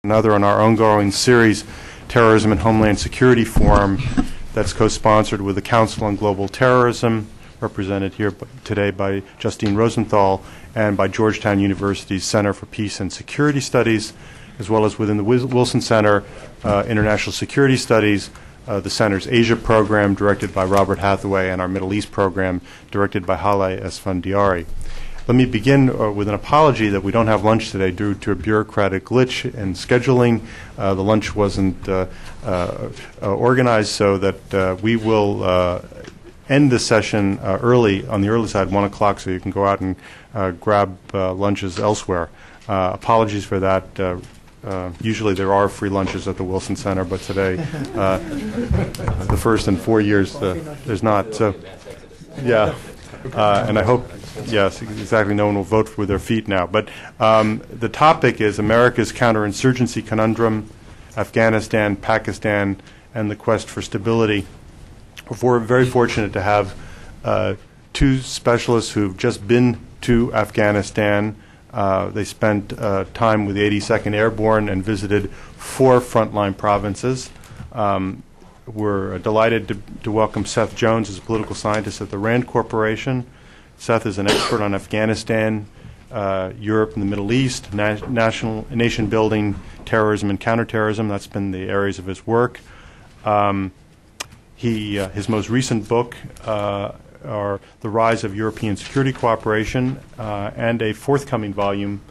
another on our ongoing series, Terrorism and Homeland Security Forum, that's co-sponsored with the Council on Global Terrorism, represented here today by Justine Rosenthal, and by Georgetown University's Center for Peace and Security Studies, as well as within the Wilson Center, International Security Studies, the Center's Asia program, directed by Robert Hathaway, and our Middle East program, directed by Haleh Esfandiari. Let me begin with an apology that we don't have lunch today due to a bureaucratic glitch in scheduling. The lunch wasn't organized, so that we will end the session early, on the early side, 1 o'clock, so you can go out and grab lunches elsewhere. Apologies for that. Usually there are free lunches at the Wilson Center, but today, the first in 4 years, there's not. So, yeah, and I hope, yes, exactly, no one will vote with their feet now. But the topic is America's Counterinsurgency Conundrum, Afghanistan, Pakistan, and the Quest for Stability. We're very fortunate to have two specialists who've just been to Afghanistan. They spent time with the 82nd Airborne and visited 4 frontline provinces. We're delighted to welcome Seth Jones as a political scientist at the RAND Corporation. Seth is an expert on Afghanistan, Europe and the Middle East, nation building, terrorism and counterterrorism. That's been the areas of his work. His most recent book are The Rise of European Security Cooperation and a forthcoming volume,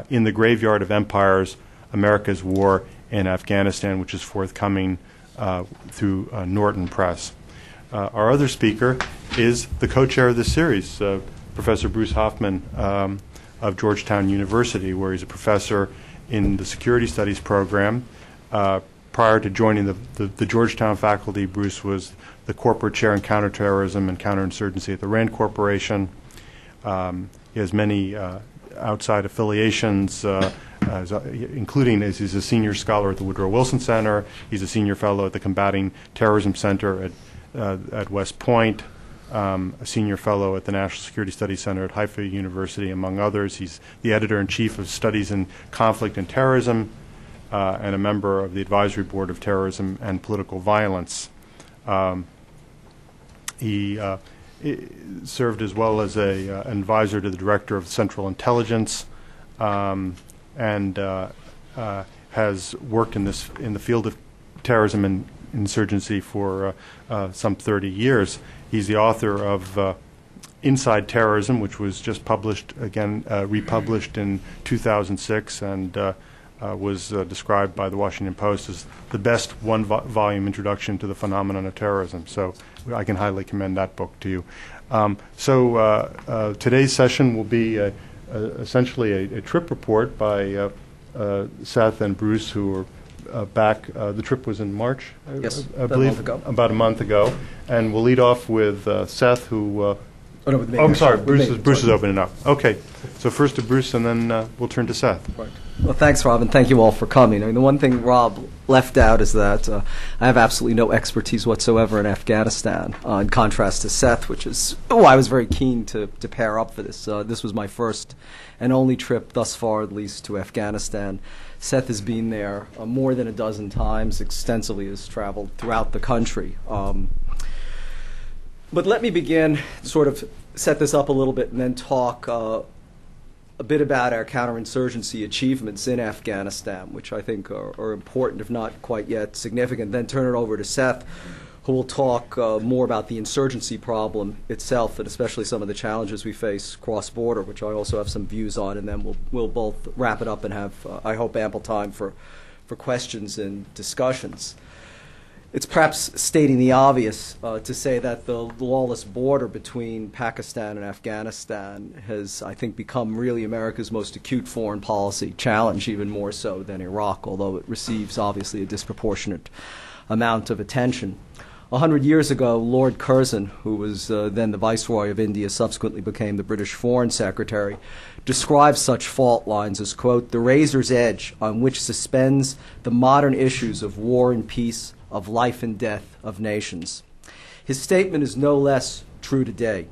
In the Graveyard of Empires, America's War in Afghanistan, which is forthcoming through Norton Press. Our other speaker is the co-chair of this series, Professor Bruce Hoffman of Georgetown University, where he's a professor in the Security Studies program. Prior to joining the Georgetown faculty, Bruce was the corporate chair in counterterrorism and counterinsurgency at the RAND Corporation. He has many outside affiliations, including as he's a senior scholar at the Woodrow Wilson Center. He's a senior fellow at the Combating Terrorism Center at West Point, a senior fellow at the National Security Studies Center at Haifa University, among others. He's the editor-in-chief of Studies in Conflict and Terrorism, and a member of the Advisory Board of Terrorism and Political Violence. He served as well as an advisor to the Director of Central Intelligence, and has worked in the field of terrorism and insurgency for some 30 years. He's the author of Inside Terrorism, which was just published, again, republished in 2006, and was described by the Washington Post as the best one-volume introduction to the phenomenon of terrorism. So I can highly commend that book to you. Today's session will be essentially a trip report by Seth and Bruce, who are back. The trip was in March, yes, I believe, about a month ago. And we'll lead off with Seth, who... I'm sorry, Bruce is opening up. Okay, so first to Bruce, and then we'll turn to Seth. Right. Well, thanks, Rob, and thank you all for coming. I mean, the one thing Rob left out is that I have absolutely no expertise whatsoever in Afghanistan, in contrast to Seth, which is I was very keen to pair up for this. This was my first and only trip thus far, at least, to Afghanistan. Seth has been there more than a dozen times, extensively has traveled throughout the country. But let me begin, sort of set this up a little bit, and then talk a bit about our counterinsurgency achievements in Afghanistan, which I think are important, if not quite yet significant. Then turn it over to Seth, who will talk more about the insurgency problem itself, and especially some of the challenges we face cross-border, which I also have some views on, and then we'll both wrap it up and have, I hope, ample time for questions and discussions. It's perhaps stating the obvious to say that the lawless border between Pakistan and Afghanistan has, I think, become really America's most acute foreign policy challenge, even more so than Iraq, although it receives, obviously, a disproportionate amount of attention. 100 years ago, Lord Curzon, who was then the Viceroy of India, subsequently became the British Foreign Secretary, describes such fault lines as, quote, the razor's edge on which suspends the modern issues of war and peace, of life and death of nations. His statement is no less true today.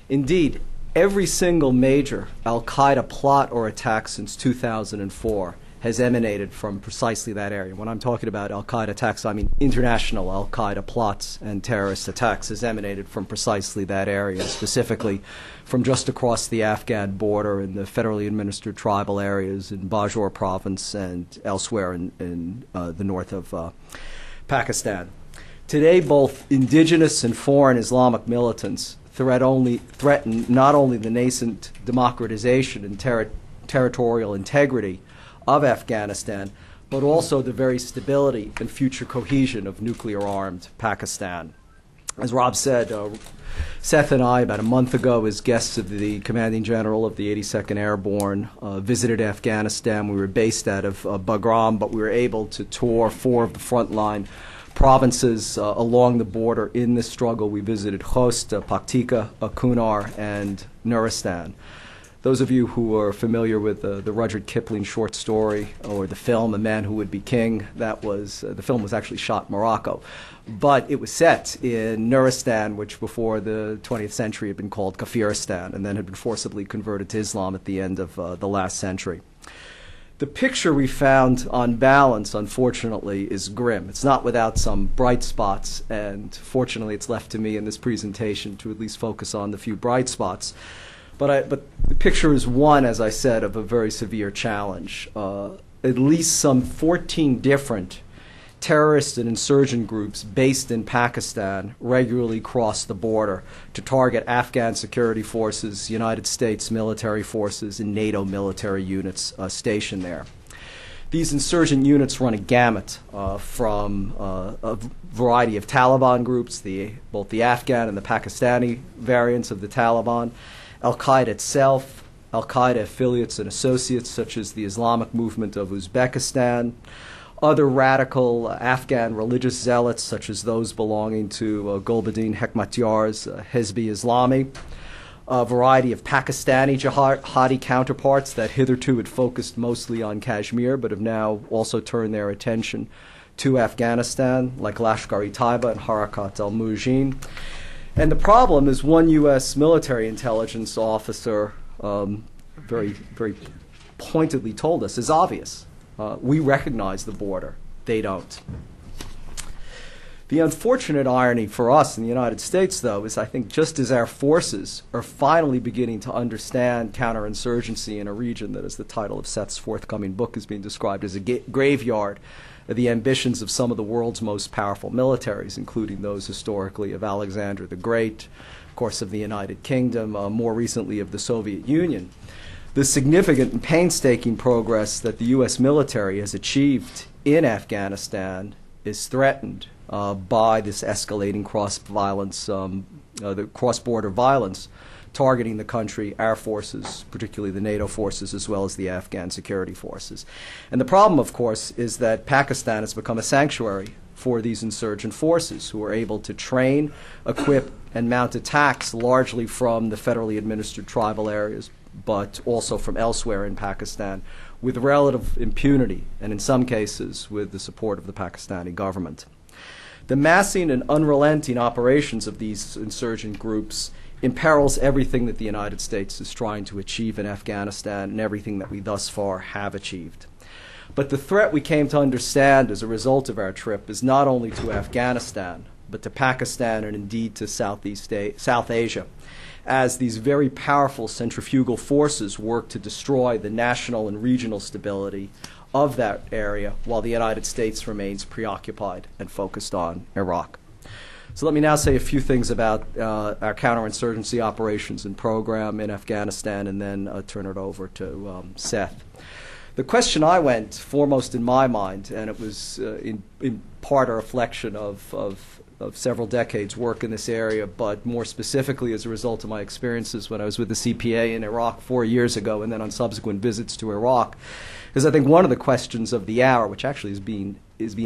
Indeed, every single major al-Qaeda plot or attack since 2004 has emanated from precisely that area. When I'm talking about al-Qaeda attacks, I mean international al-Qaeda plots and terrorist attacks has emanated from precisely that area, specifically from just across the Afghan border in the federally administered tribal areas in Bajour province and elsewhere in the north of Pakistan. Today, both indigenous and foreign Islamic militants threaten not only the nascent democratization and territorial integrity of Afghanistan, but also the very stability and future cohesion of nuclear-armed Pakistan. As Rob said, Seth and I, about a month ago, as guests of the Commanding General of the 82nd Airborne, visited Afghanistan. We were based out of Bagram, but we were able to tour 4 of the frontline provinces along the border in this struggle. We visited Khost, Paktika, Kunar, and Nuristan. Those of you who are familiar with the Rudyard Kipling short story or the film A Man Who Would Be King, that was the film was actually shot in Morocco, but it was set in Nuristan, which before the 20th century had been called Kafiristan, and then had been forcibly converted to Islam at the end of the last century. The picture we found on balance, unfortunately, is grim. It's not without some bright spots, and fortunately it's left to me in this presentation to at least focus on the few bright spots. But the picture is one, as I said, of a very severe challenge. At least some 14 different terrorist and insurgent groups based in Pakistan regularly cross the border to target Afghan security forces, United States military forces, and NATO military units stationed there. These insurgent units run a gamut from a variety of Taliban groups, both the Afghan and the Pakistani variants of the Taliban, al-Qaeda itself, al-Qaeda affiliates and associates such as the Islamic movement of Uzbekistan, other radical Afghan religious zealots such as those belonging to Gulbuddin Hekmatyar's Hizb-e Islami, a variety of Pakistani jihadi counterparts that hitherto had focused mostly on Kashmir but have now also turned their attention to Afghanistan, like Lashkar-e-Taiba and Harakat al-Mujahideen. And the problem, as one U.S. military intelligence officer very pointedly told us, is obvious. We recognize the border. They don't. The unfortunate irony for us in the United States, though, is I think just as our forces are finally beginning to understand counterinsurgency in a region that, as the title of Seth's forthcoming book is being described as a graveyard of the ambitions of some of the world's most powerful militaries, including those historically of Alexander the Great, of course of the United Kingdom, more recently of the Soviet Union. The significant and painstaking progress that the U.S. military has achieved in Afghanistan is threatened by this escalating the cross-border violence targeting the country, our forces, particularly the NATO forces, as well as the Afghan security forces. And the problem, of course, is that Pakistan has become a sanctuary for these insurgent forces who are able to train, equip, and mount attacks largely from the federally administered tribal areas, but also from elsewhere in Pakistan, with relative impunity, and in some cases with the support of the Pakistani government. The massing and unrelenting operations of these insurgent groups imperils everything that the United States is trying to achieve in Afghanistan and everything that we thus far have achieved. But the threat we came to understand as a result of our trip is not only to Afghanistan, but to Pakistan and indeed to South Asia, as these very powerful centrifugal forces work to destroy the national and regional stability of that area while the United States remains preoccupied and focused on Iraq. So let me now say a few things about our counterinsurgency operations and program in Afghanistan and then turn it over to Seth. The question I went foremost in my mind, and it was in part a reflection of several decades' work in this area, but more specifically as a result of my experiences when I was with the CPA in Iraq 4 years ago and then on subsequent visits to Iraq, is I think one of the questions of the hour, which actually is being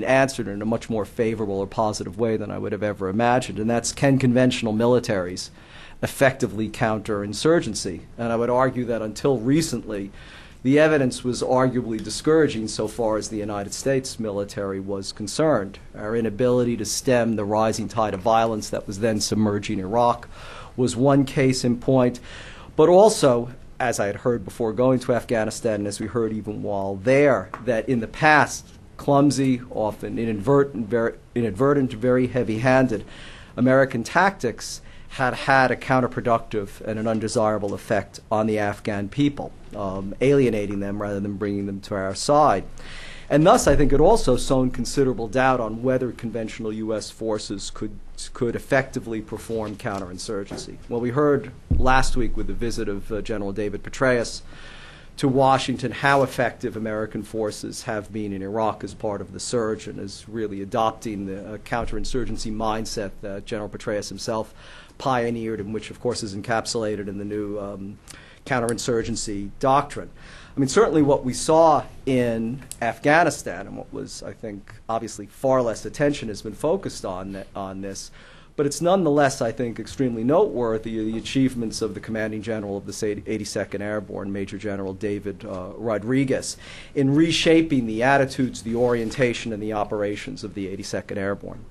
answered in a much more favorable or positive way than I would have ever imagined, and that's, can conventional militaries effectively counter insurgency? And I would argue that until recently, the evidence was arguably discouraging so far as the United States military was concerned. Our inability to stem the rising tide of violence that was then submerging Iraq was one case in point, but also as I had heard before going to Afghanistan, and as we heard even while there, that in the past, clumsy, often inadvertent, very heavy-handed American tactics had had a counterproductive and an undesirable effect on the Afghan people, alienating them rather than bringing them to our side. And thus, I think it also sown considerable doubt on whether conventional U.S. forces could effectively perform counterinsurgency. Well, we heard last week with the visit of General David Petraeus to Washington how effective American forces have been in Iraq as part of the surge and is really adopting the counterinsurgency mindset that General Petraeus himself pioneered, and which, of course, is encapsulated in the new counterinsurgency doctrine. I mean, certainly what we saw in Afghanistan, and what was, I think, obviously far less attention has been focused on this, but it's nonetheless, I think, extremely noteworthy, the achievements of the commanding general of the 82nd Airborne, Major General David Rodriguez, in reshaping the attitudes, the orientation, and the operations of the 82nd Airborne.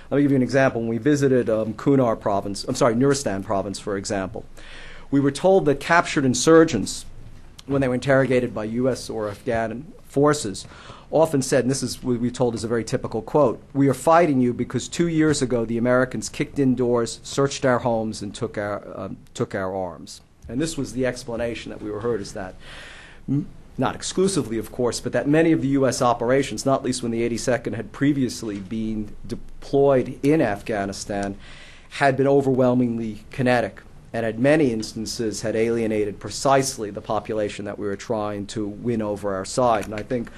Let me give you an example. When we visited Nuristan province, for example, we were told that captured insurgents, when they were interrogated by U.S. or Afghan forces, often said, and this is what we told is a very typical quote, "We are fighting you because 2 years ago the Americans kicked in doors, searched our homes, and took our arms." And this was the explanation that we were heard, is that, not exclusively, of course, but that many of the U.S. operations, not least when the 82nd had previously been deployed in Afghanistan, had been overwhelmingly kinetic, and in many instances had alienated precisely the population that we were trying to win over our side. And I think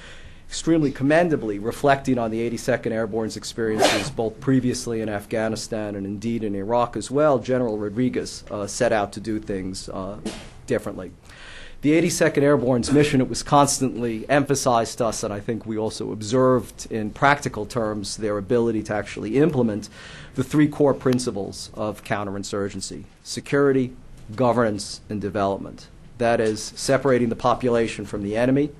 extremely commendably, reflecting on the 82nd Airborne's experiences both previously in Afghanistan and indeed in Iraq as well, General Rodriguez set out to do things differently. The 82nd Airborne's mission, it was constantly emphasized to us, and I think we also observed in practical terms their ability to actually implement the three core principles of counterinsurgency: security, governance, and development. That is, separating the population from the enemy,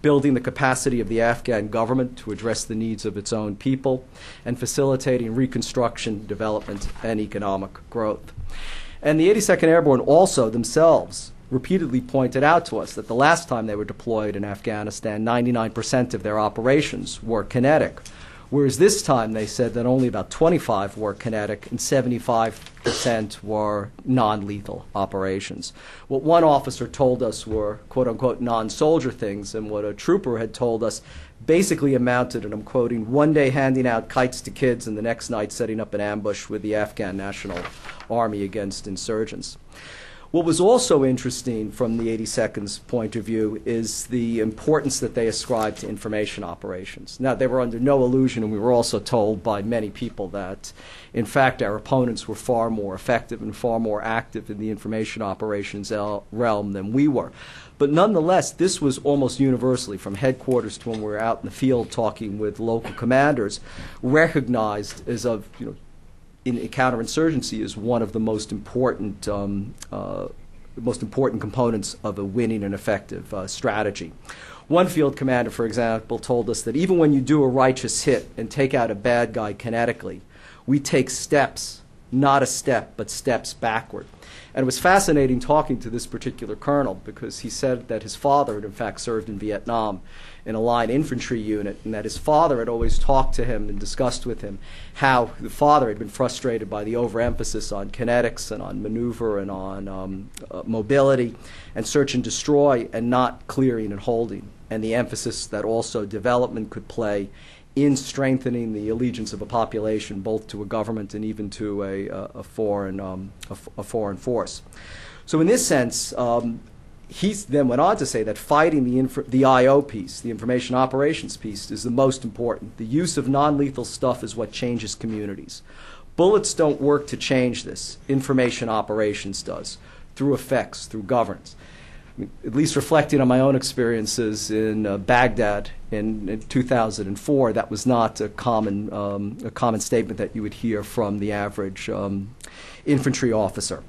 building the capacity of the Afghan government to address the needs of its own people, and facilitating reconstruction, development, and economic growth. And the 82nd Airborne also themselves repeatedly pointed out to us that the last time they were deployed in Afghanistan, 99% of their operations were kinetic, whereas this time they said that only about 25 were kinetic and 75% were non-lethal operations. What one officer told us were quote-unquote non-soldier things, and what a trooper had told us basically amounted, and I'm quoting, one day handing out kites to kids and the next night setting up an ambush with the Afghan National Army against insurgents. What was also interesting from the 82nd's point of view is the importance that they ascribed to information operations. Now, they were under no illusion, and we were also told by many people that, in fact, our opponents were far more effective and far more active in the information operations realm than we were. But nonetheless, this was almost universally, from headquarters to when we were out in the field talking with local commanders, recognized as of, in counterinsurgency is one of the most important components of a winning and effective strategy. One field commander, for example, told us that even when you do a righteous hit and take out a bad guy kinetically, we take steps, not a step, but steps backward. And it was fascinating talking to this particular colonel, because he said that his father had in fact served in Vietnam in a line infantry unit, and that his father had always talked to him and discussed with him how the father had been frustrated by the overemphasis on kinetics and on maneuver and on mobility and search and destroy, and not clearing and holding, and the emphasis that also development could play in strengthening the allegiance of a population, both to a government and even to a foreign force. So in this sense, he then went on to say that fighting the IO piece, the information operations piece, is the most important. The use of non-lethal stuff is what changes communities. Bullets don't work to change this. Information operations does, through effects, through governance. At least reflecting on my own experiences in Baghdad in 2004, that was not a common statement that you would hear from the average infantry officer.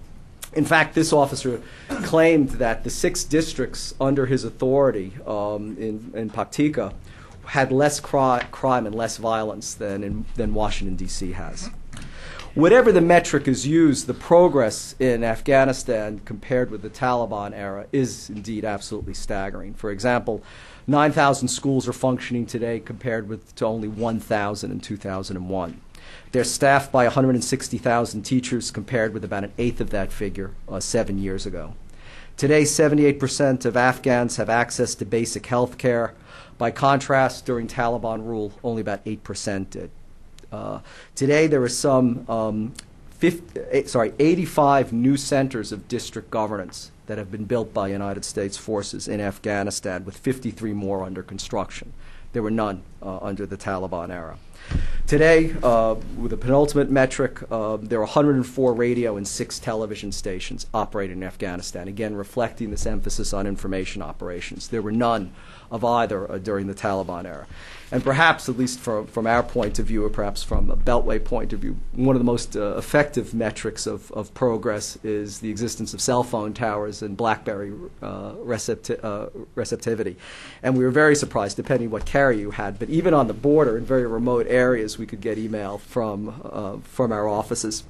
In fact, this officer claimed that the 6 districts under his authority in Paktika had less crime and less violence than Washington, D.C. has. whatever the metric is used, the progress in Afghanistan compared with the Taliban era is indeed absolutely staggering. For example, 9,000 schools are functioning today compared with to only 1,000 in 2001. They're staffed by 160,000 teachers compared with about an eighth of that figure 7 years ago. Today, 78% of Afghans have access to basic health care. By contrast, during Taliban rule, only about 8% did. Today, there are some 85 new centers of district governance that have been built by United States forces in Afghanistan, with 53 more under construction. There were none under the Taliban era. Today, with the penultimate metric, there are 104 radio and 6 television stations operating in Afghanistan, again reflecting this emphasis on information operations. There were none of either during the Taliban era. And perhaps, at least from our point of view, or perhaps from a Beltway point of view, one of the most effective metrics of progress is the existence of cell phone towers and BlackBerry receptivity. And we were very surprised, depending what carrier you had. But even on the border, in very remote areas, we could get email from our offices.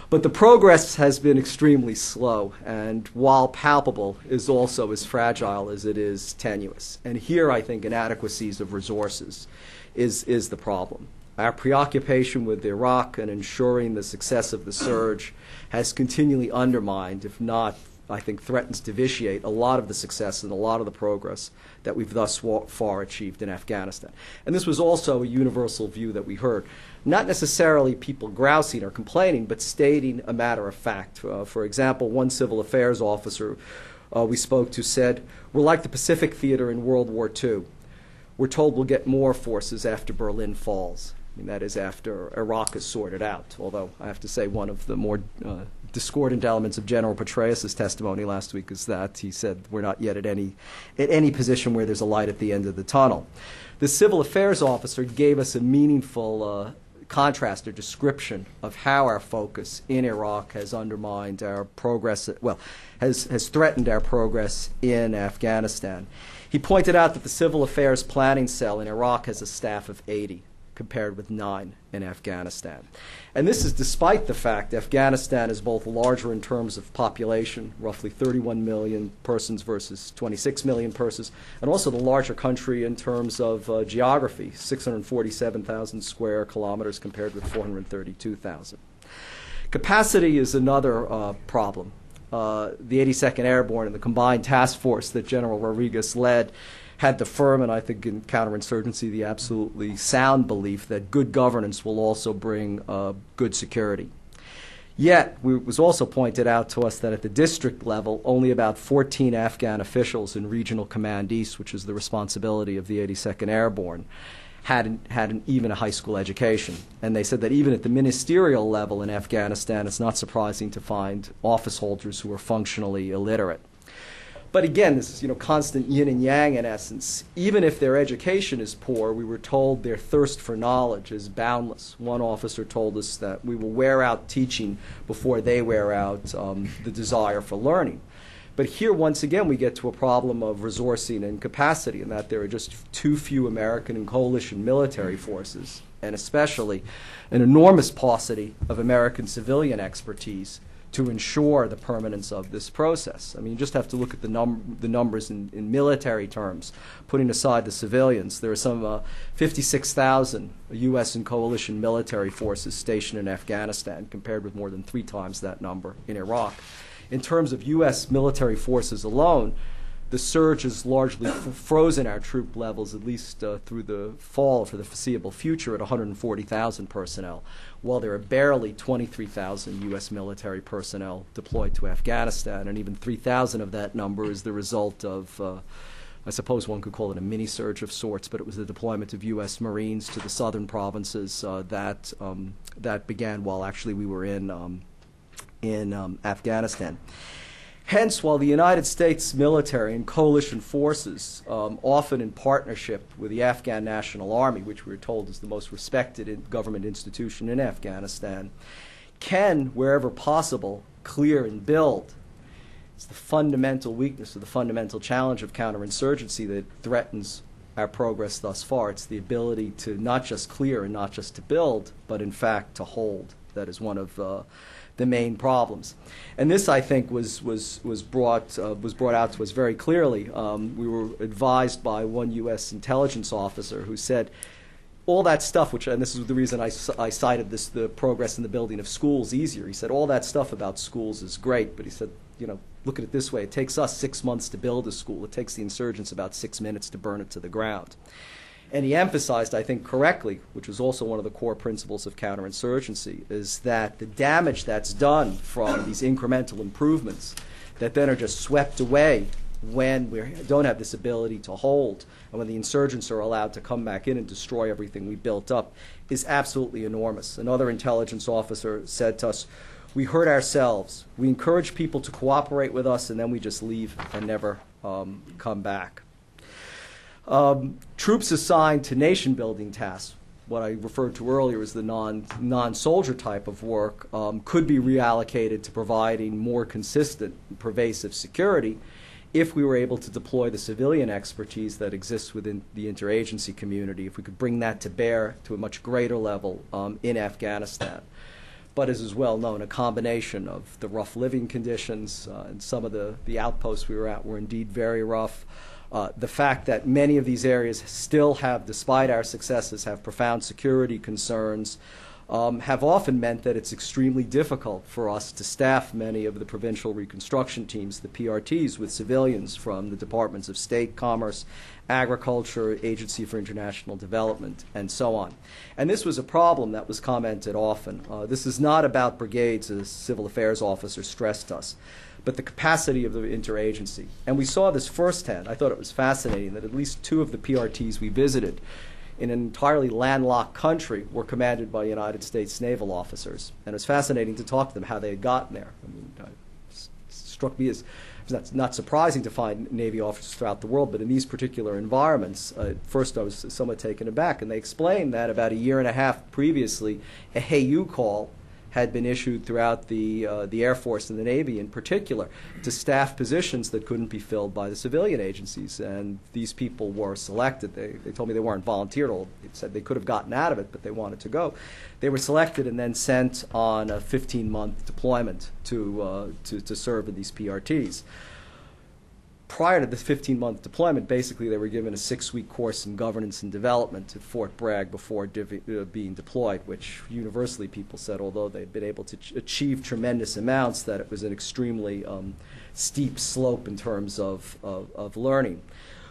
But the progress has been extremely slow, and while palpable, is also as fragile as it is tenuous. And here, I think, inadequacies of resources is the problem. Our preoccupation with Iraq and ensuring the success of the surge has continually undermined, if not, I think, threatens to vitiate a lot of the success and a lot of the progress that we've thus far achieved in Afghanistan. And this was also a universal view that we heard. Not necessarily people grousing or complaining, but stating a matter of fact. For example, one civil affairs officer we spoke to said, "We're like the Pacific Theater in World War II. We're told we'll get more forces after Berlin falls." I mean, that is after Iraq is sorted out, although I have to say one of the more discordant elements of General Petraeus' testimony last week is that he said we're not yet at any position where there's a light at the end of the tunnel. The civil affairs officer gave us a meaningful contrast or description of how our focus in Iraq has undermined our progress, has threatened our progress in Afghanistan. He pointed out that the Civil Affairs Planning Cell in Iraq has a staff of 80, compared with 9 in Afghanistan. And this is despite the fact Afghanistan is both larger in terms of population, roughly 31 million persons versus 26 million persons, and also the larger country in terms of geography, 647,000 square kilometers compared with 432,000. Capacity is another problem. The 82nd Airborne and the combined task force that General Rodriguez led had the firm, and I think in counterinsurgency, the absolutely sound belief that good governance will also bring good security. Yet, it was also pointed out to us that at the district level, only about 14 Afghan officials in Regional Command East, which is the responsibility of the 82nd Airborne, had even a high school education. And they said that even at the ministerial level in Afghanistan, it's not surprising to find office holders who are functionally illiterate. But again, this is constant yin and yang in essence. Even if their education is poor, we were told their thirst for knowledge is boundless. One officer told us that we will wear out teaching before they wear out the desire for learning. But here, once again, we get to a problem of resourcing and capacity, in that there are just too few American and coalition military forces, and especially an enormous paucity of American civilian expertise to ensure the permanence of this process. I mean, you just have to look at the numbers in military terms, putting aside the civilians. There are some 56,000 U.S. and coalition military forces stationed in Afghanistan, compared with more than 3 times that number in Iraq. In terms of U.S. military forces alone, the surge has largely frozen our troop levels, at least through the fall for the foreseeable future, at 140,000 personnel, while there are barely 23,000 U.S. military personnel deployed to Afghanistan, and even 3,000 of that number is the result of, I suppose one could call it a mini-surge of sorts, but it was the deployment of U.S. Marines to the southern provinces that began while actually we were in Afghanistan. Hence, while the United States military and coalition forces, often in partnership with the Afghan National Army, which we were told is the most respected government institution in Afghanistan, can, wherever possible, clear and build, it's the fundamental weakness or the fundamental challenge of counterinsurgency that threatens our progress thus far. It's the ability to not just clear and not just to build, but in fact to hold that is one of the main problems. And this, I think, was brought out to us very clearly. We were advised by one U.S. intelligence officer who said, all that stuff, and this is the reason I cited the progress in the building of schools easier. He said, all that stuff about schools is great, but he said, look at it this way. It takes us 6 months to build a school. It takes the insurgents about 6 minutes to burn it to the ground. And he emphasized, I think correctly, which was also one of the core principles of counterinsurgency, is that the damage that's done from these incremental improvements that then are just swept away when we don't have this ability to hold, and when the insurgents are allowed to come back in and destroy everything we built up, is absolutely enormous. Another intelligence officer said to us, we hurt ourselves. We encourage people to cooperate with us, and then we just leave and never come back. Troops assigned to nation-building tasks, what I referred to earlier as the non-soldier type of work, could be reallocated to providing more consistent and pervasive security if we were able to deploy the civilian expertise that exists within the interagency community, if we could bring that to bear to a much greater level in Afghanistan. But as is well known, a combination of the rough living conditions and some of the outposts we were at were indeed very rough. The fact that many of these areas still have, despite our successes, have profound security concerns, have often meant that it's extremely difficult for us to staff many of the provincial reconstruction teams, the PRTs, with civilians from the Departments of State, Commerce, Agriculture, Agency for International Development, and so on. And this was a problem that was commented often. This is not about brigades, as civil affairs officers stressed us, but the capacity of the interagency. And we saw this firsthand. I thought it was fascinating that at least 2 of the PRTs we visited in an entirely landlocked country were commanded by United States naval officers. And it was fascinating to talk to them how they had gotten there. I mean, it struck me as not surprising to find Navy officers throughout the world, but in these particular environments, at first I was somewhat taken aback. And they explained that about a year and a half previously, a hey you call had been issued throughout the Air Force and the Navy in particular to staff positions that couldn't be filled by the civilian agencies. And these people were selected. They told me they weren't volunteered. They said they could have gotten out of it, but they wanted to go. They were selected and then sent on a 15-month deployment to serve in these PRTs. Prior to the 15-month deployment, basically they were given a 6-week course in governance and development at Fort Bragg before being deployed, which universally people said, although they'd been able to achieve tremendous amounts, that it was an extremely steep slope in terms of learning.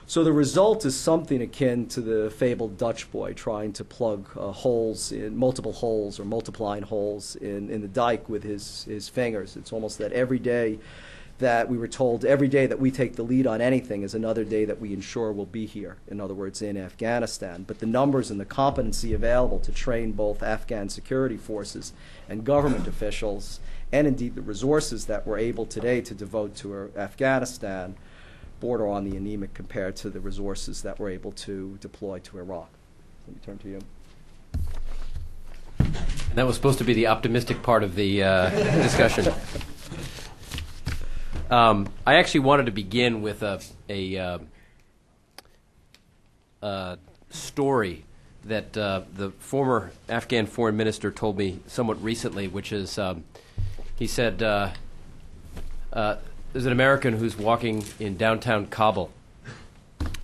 So the result is something akin to the fabled Dutch boy trying to plug multiple holes or multiplying holes in the dike with his fingers. It's almost that every day that we were told every day that we take the lead on anything is another day that we ensure will be here, in other words, in Afghanistan. But the numbers and the competency available to train both Afghan security forces and government officials, and indeed the resources that we're able today to devote to Afghanistan, border on the anemic compared to the resources that we're able to deploy to Iraq. Let me turn to you. And that was supposed to be the optimistic part of the discussion. I actually wanted to begin with a story that the former Afghan foreign minister told me somewhat recently, which is he said there's an American who's walking in downtown Kabul,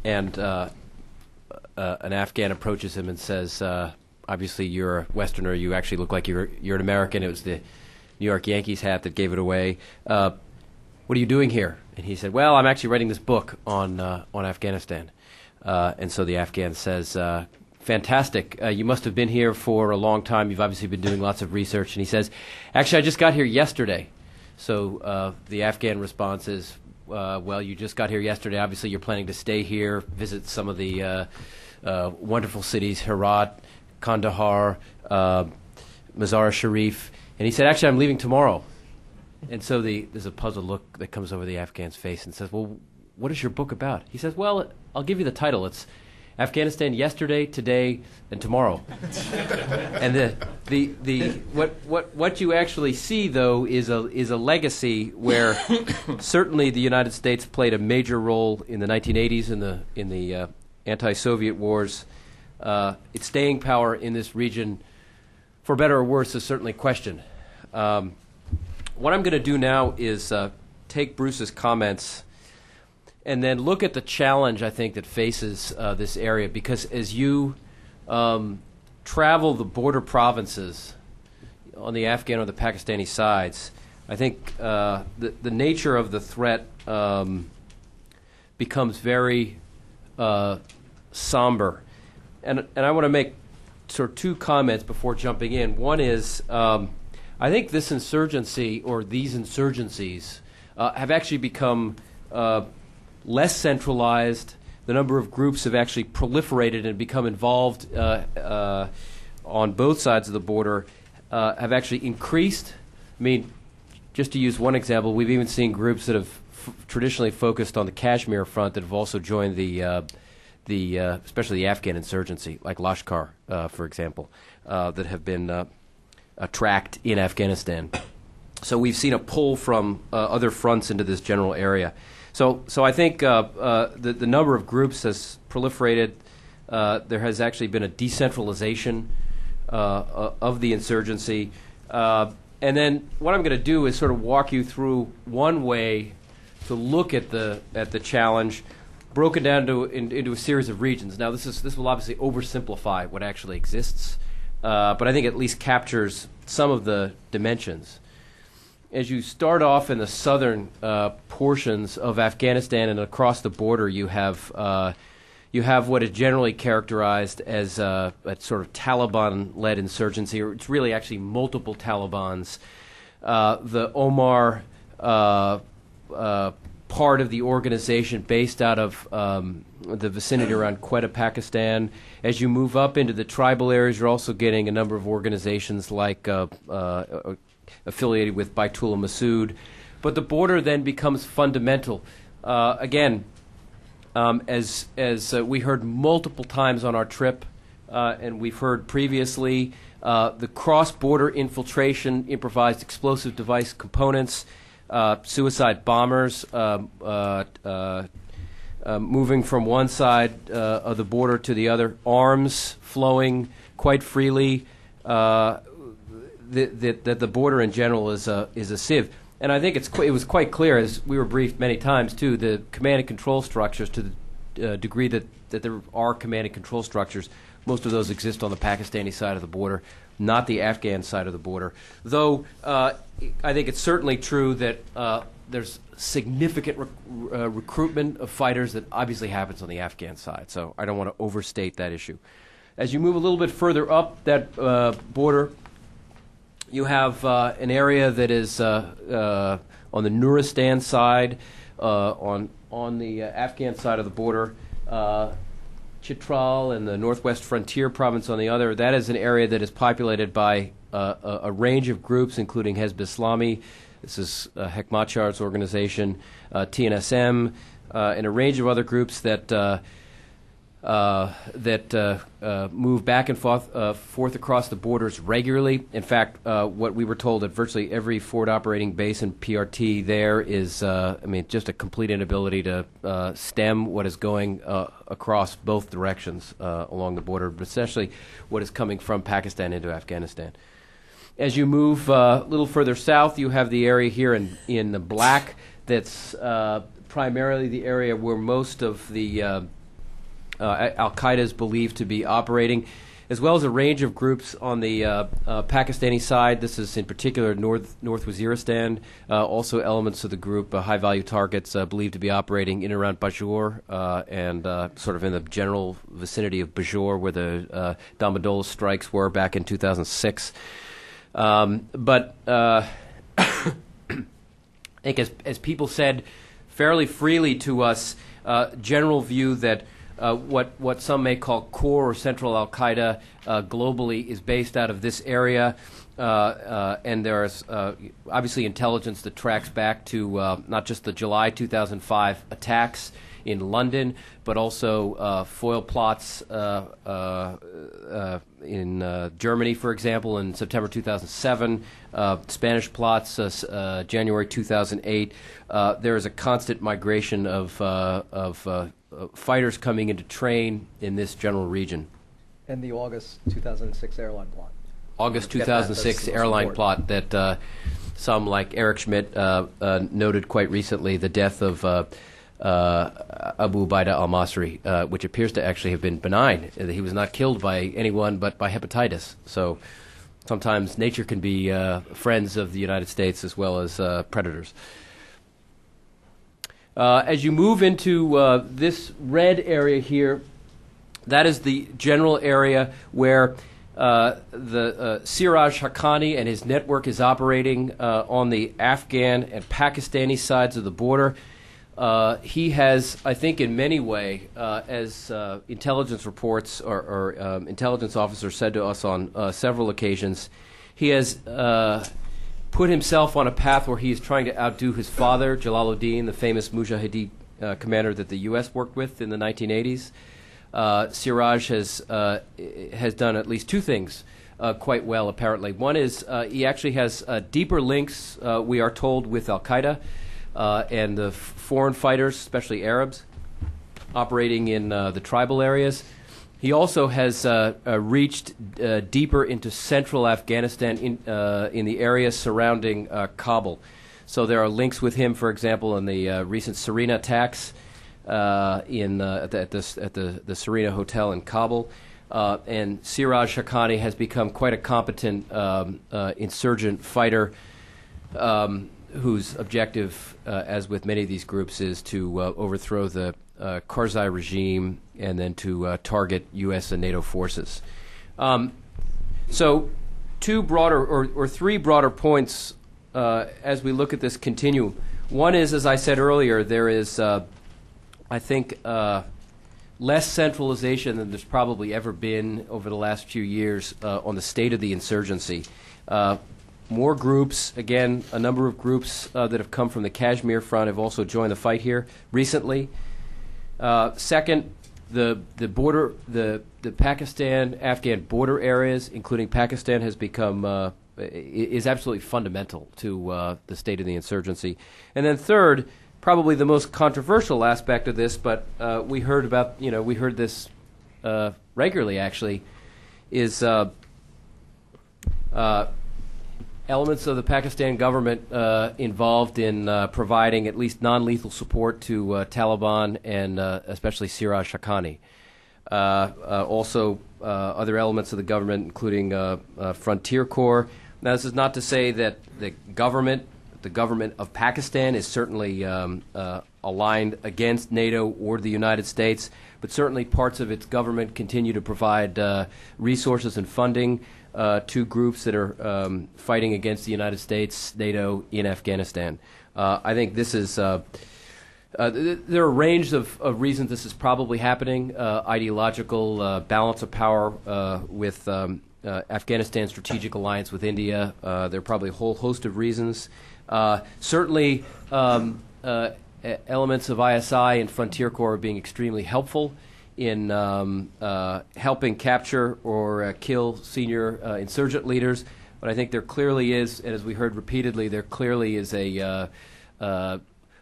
and an Afghan approaches him and says, obviously you're a Westerner, you actually look like you're an American. It was the New York Yankees hat that gave it away. What are you doing here? And he said, well, I'm actually writing this book on Afghanistan. And so the Afghan says, fantastic. You must have been here for a long time. You've obviously been doing lots of research. And he says, actually, I just got here yesterday. So the Afghan response is, well, you just got here yesterday. Obviously, you're planning to stay here, visit some of the wonderful cities, Herat, Kandahar, Mazar-e-Sharif. And he said, actually, I'm leaving tomorrow. And so there's a puzzled look that comes over the Afghan's face and says, well, what is your book about? He says, well, I'll give you the title. It's Afghanistan Yesterday, Today, and Tomorrow. And what you actually see, though, is a legacy where certainly the United States played a major role in the 1980s in the anti-Soviet wars. Its staying power in this region for better or worse, is certainly questioned. What I'm going to do now is take Bruce's comments and then look at the challenge, I think, that faces this area. Because as you travel the border provinces on the Afghan or the Pakistani sides, I think the nature of the threat becomes very somber. And I want to make sort of two comments before jumping in. One is, I think this insurgency, or these insurgencies, have actually become less centralized. The number of groups have actually proliferated and become involved on both sides of the border, have actually increased. I mean, just to use one example, we've even seen groups that have traditionally focused on the Kashmir front that have also joined especially the Afghan insurgency, like Lashkar, for example, that have been tracked in Afghanistan. So we've seen a pull from other fronts into this general area. So I think the number of groups has proliferated. There has actually been a decentralization of the insurgency. And then what I'm going to do is sort of walk you through one way to look at the challenge, broken down into a series of regions. Now, this will obviously oversimplify what actually exists, but I think at least captures some of the dimensions. As you start off in the southern portions of Afghanistan and across the border, you have what is generally characterized as a sort of Taliban-led insurgency, or it's really actually multiple Talibans. The Omar part of the organization based out of the vicinity around Quetta, Pakistan. As you move up into the tribal areas, you're also getting a number of organizations like affiliated with Baitullah Masood. But the border then becomes fundamental. Again, as we heard multiple times on our trip, and we've heard previously, the cross-border infiltration, improvised explosive device components, suicide bombers moving from one side of the border to the other, arms flowing quite freely, that the border in general is a sieve. And I think it was quite clear, as we were briefed many times too, the command and control structures, to the degree that there are command and control structures, most of those exist on the Pakistani side of the border, not the Afghan side of the border. Though I think it's certainly true that there's significant recruitment of fighters that obviously happens on the Afghan side. So I don't want to overstate that issue. As you move a little bit further up that border, you have an area that is on the Nuristan side, on the Afghan side of the border, Chitral and the Northwest Frontier Province on the other. That is an area that is populated by a range of groups, including Hezb Islami. This is Hekmachar's organization, TNSM, and a range of other groups that move back and forth across the borders regularly. In fact, what we were told at virtually every forward operating base in PRT there is, just a complete inability to stem what is going across both directions along the border, but especially what is coming from Pakistan into Afghanistan. As you move a little further south, you have the area here in the black that's primarily the area where most of the Al-Qaeda is believed to be operating, as well as a range of groups on the Pakistani side. This is in particular North Waziristan, also elements of the group, high-value targets believed to be operating in and around Bajor and sort of in the general vicinity of Bajor, where the Dambadola strikes were back in 2006. But I think as people said fairly freely to us, general view that what some may call core or central al-Qaeda globally is based out of this area, and there's obviously intelligence that tracks back to not just the July 2005 attacks in London, but also foil plots in Germany, for example, in September 2007, Spanish plots, January 2008. There is a constant migration of fighters coming into train in this general region. And the August 2006 airline plot. August Get that. 2006 That's airline important. plot that some, like Eric Schmidt, noted quite recently the death of Abu Ubaidah al-Masri, which appears to actually have been benign. He was not killed by anyone but by hepatitis. So sometimes nature can be friends of the United States as well as predators. As you move into this red area here, that is the general area where the Siraj Haqqani and his network is operating on the Afghan and Pakistani sides of the border. He has, I think, in many ways, as intelligence reports or intelligence officers said to us on several occasions, he has put himself on a path where he is trying to outdo his father, Jalaluddin, the famous Mujahideen commander that the U.S. worked with in the 1980s. Siraj has done at least two things quite well, apparently. One is he actually has deeper links, we are told, with al-Qaeda and the foreign fighters, especially Arabs, operating in the tribal areas. He also has reached deeper into central Afghanistan in the area surrounding Kabul. So there are links with him, for example, in the recent Serena attacks at the Serena Hotel in Kabul. And Siraj Haqqani has become quite a competent insurgent fighter whose objective, as with many of these groups, is to overthrow the Karzai regime and then to target U.S. and NATO forces. So two broader or three broader points as we look at this continuum. One is, as I said earlier, there is, I think, less centralization than there's probably ever been over the last few years on the state of the insurgency. More groups, again, a number of groups that have come from the Kashmir front have also joined the fight here recently. Second, the border, the Pakistan-Afghan border areas, including Pakistan, has become is absolutely fundamental to the state of the insurgency. And then third, probably the most controversial aspect of this, but we heard this regularly actually, is elements of the Pakistan government involved in providing at least non-lethal support to Taliban and especially Siraj Haqqani. Also, other elements of the government, including Frontier Corps. Now, this is not to say that the government of Pakistan is certainly aligned against NATO or the United States, but certainly parts of its government continue to provide resources and funding to groups that are fighting against the United States, NATO, in Afghanistan. I think this is, there are a range of reasons this is probably happening. Ideological balance of power with Afghanistan's strategic alliance with India. There are probably a whole host of reasons. Certainly, elements of ISI and Frontier Corps are being extremely helpful in helping capture or kill senior insurgent leaders. But I think there clearly is, and as we heard repeatedly, there clearly is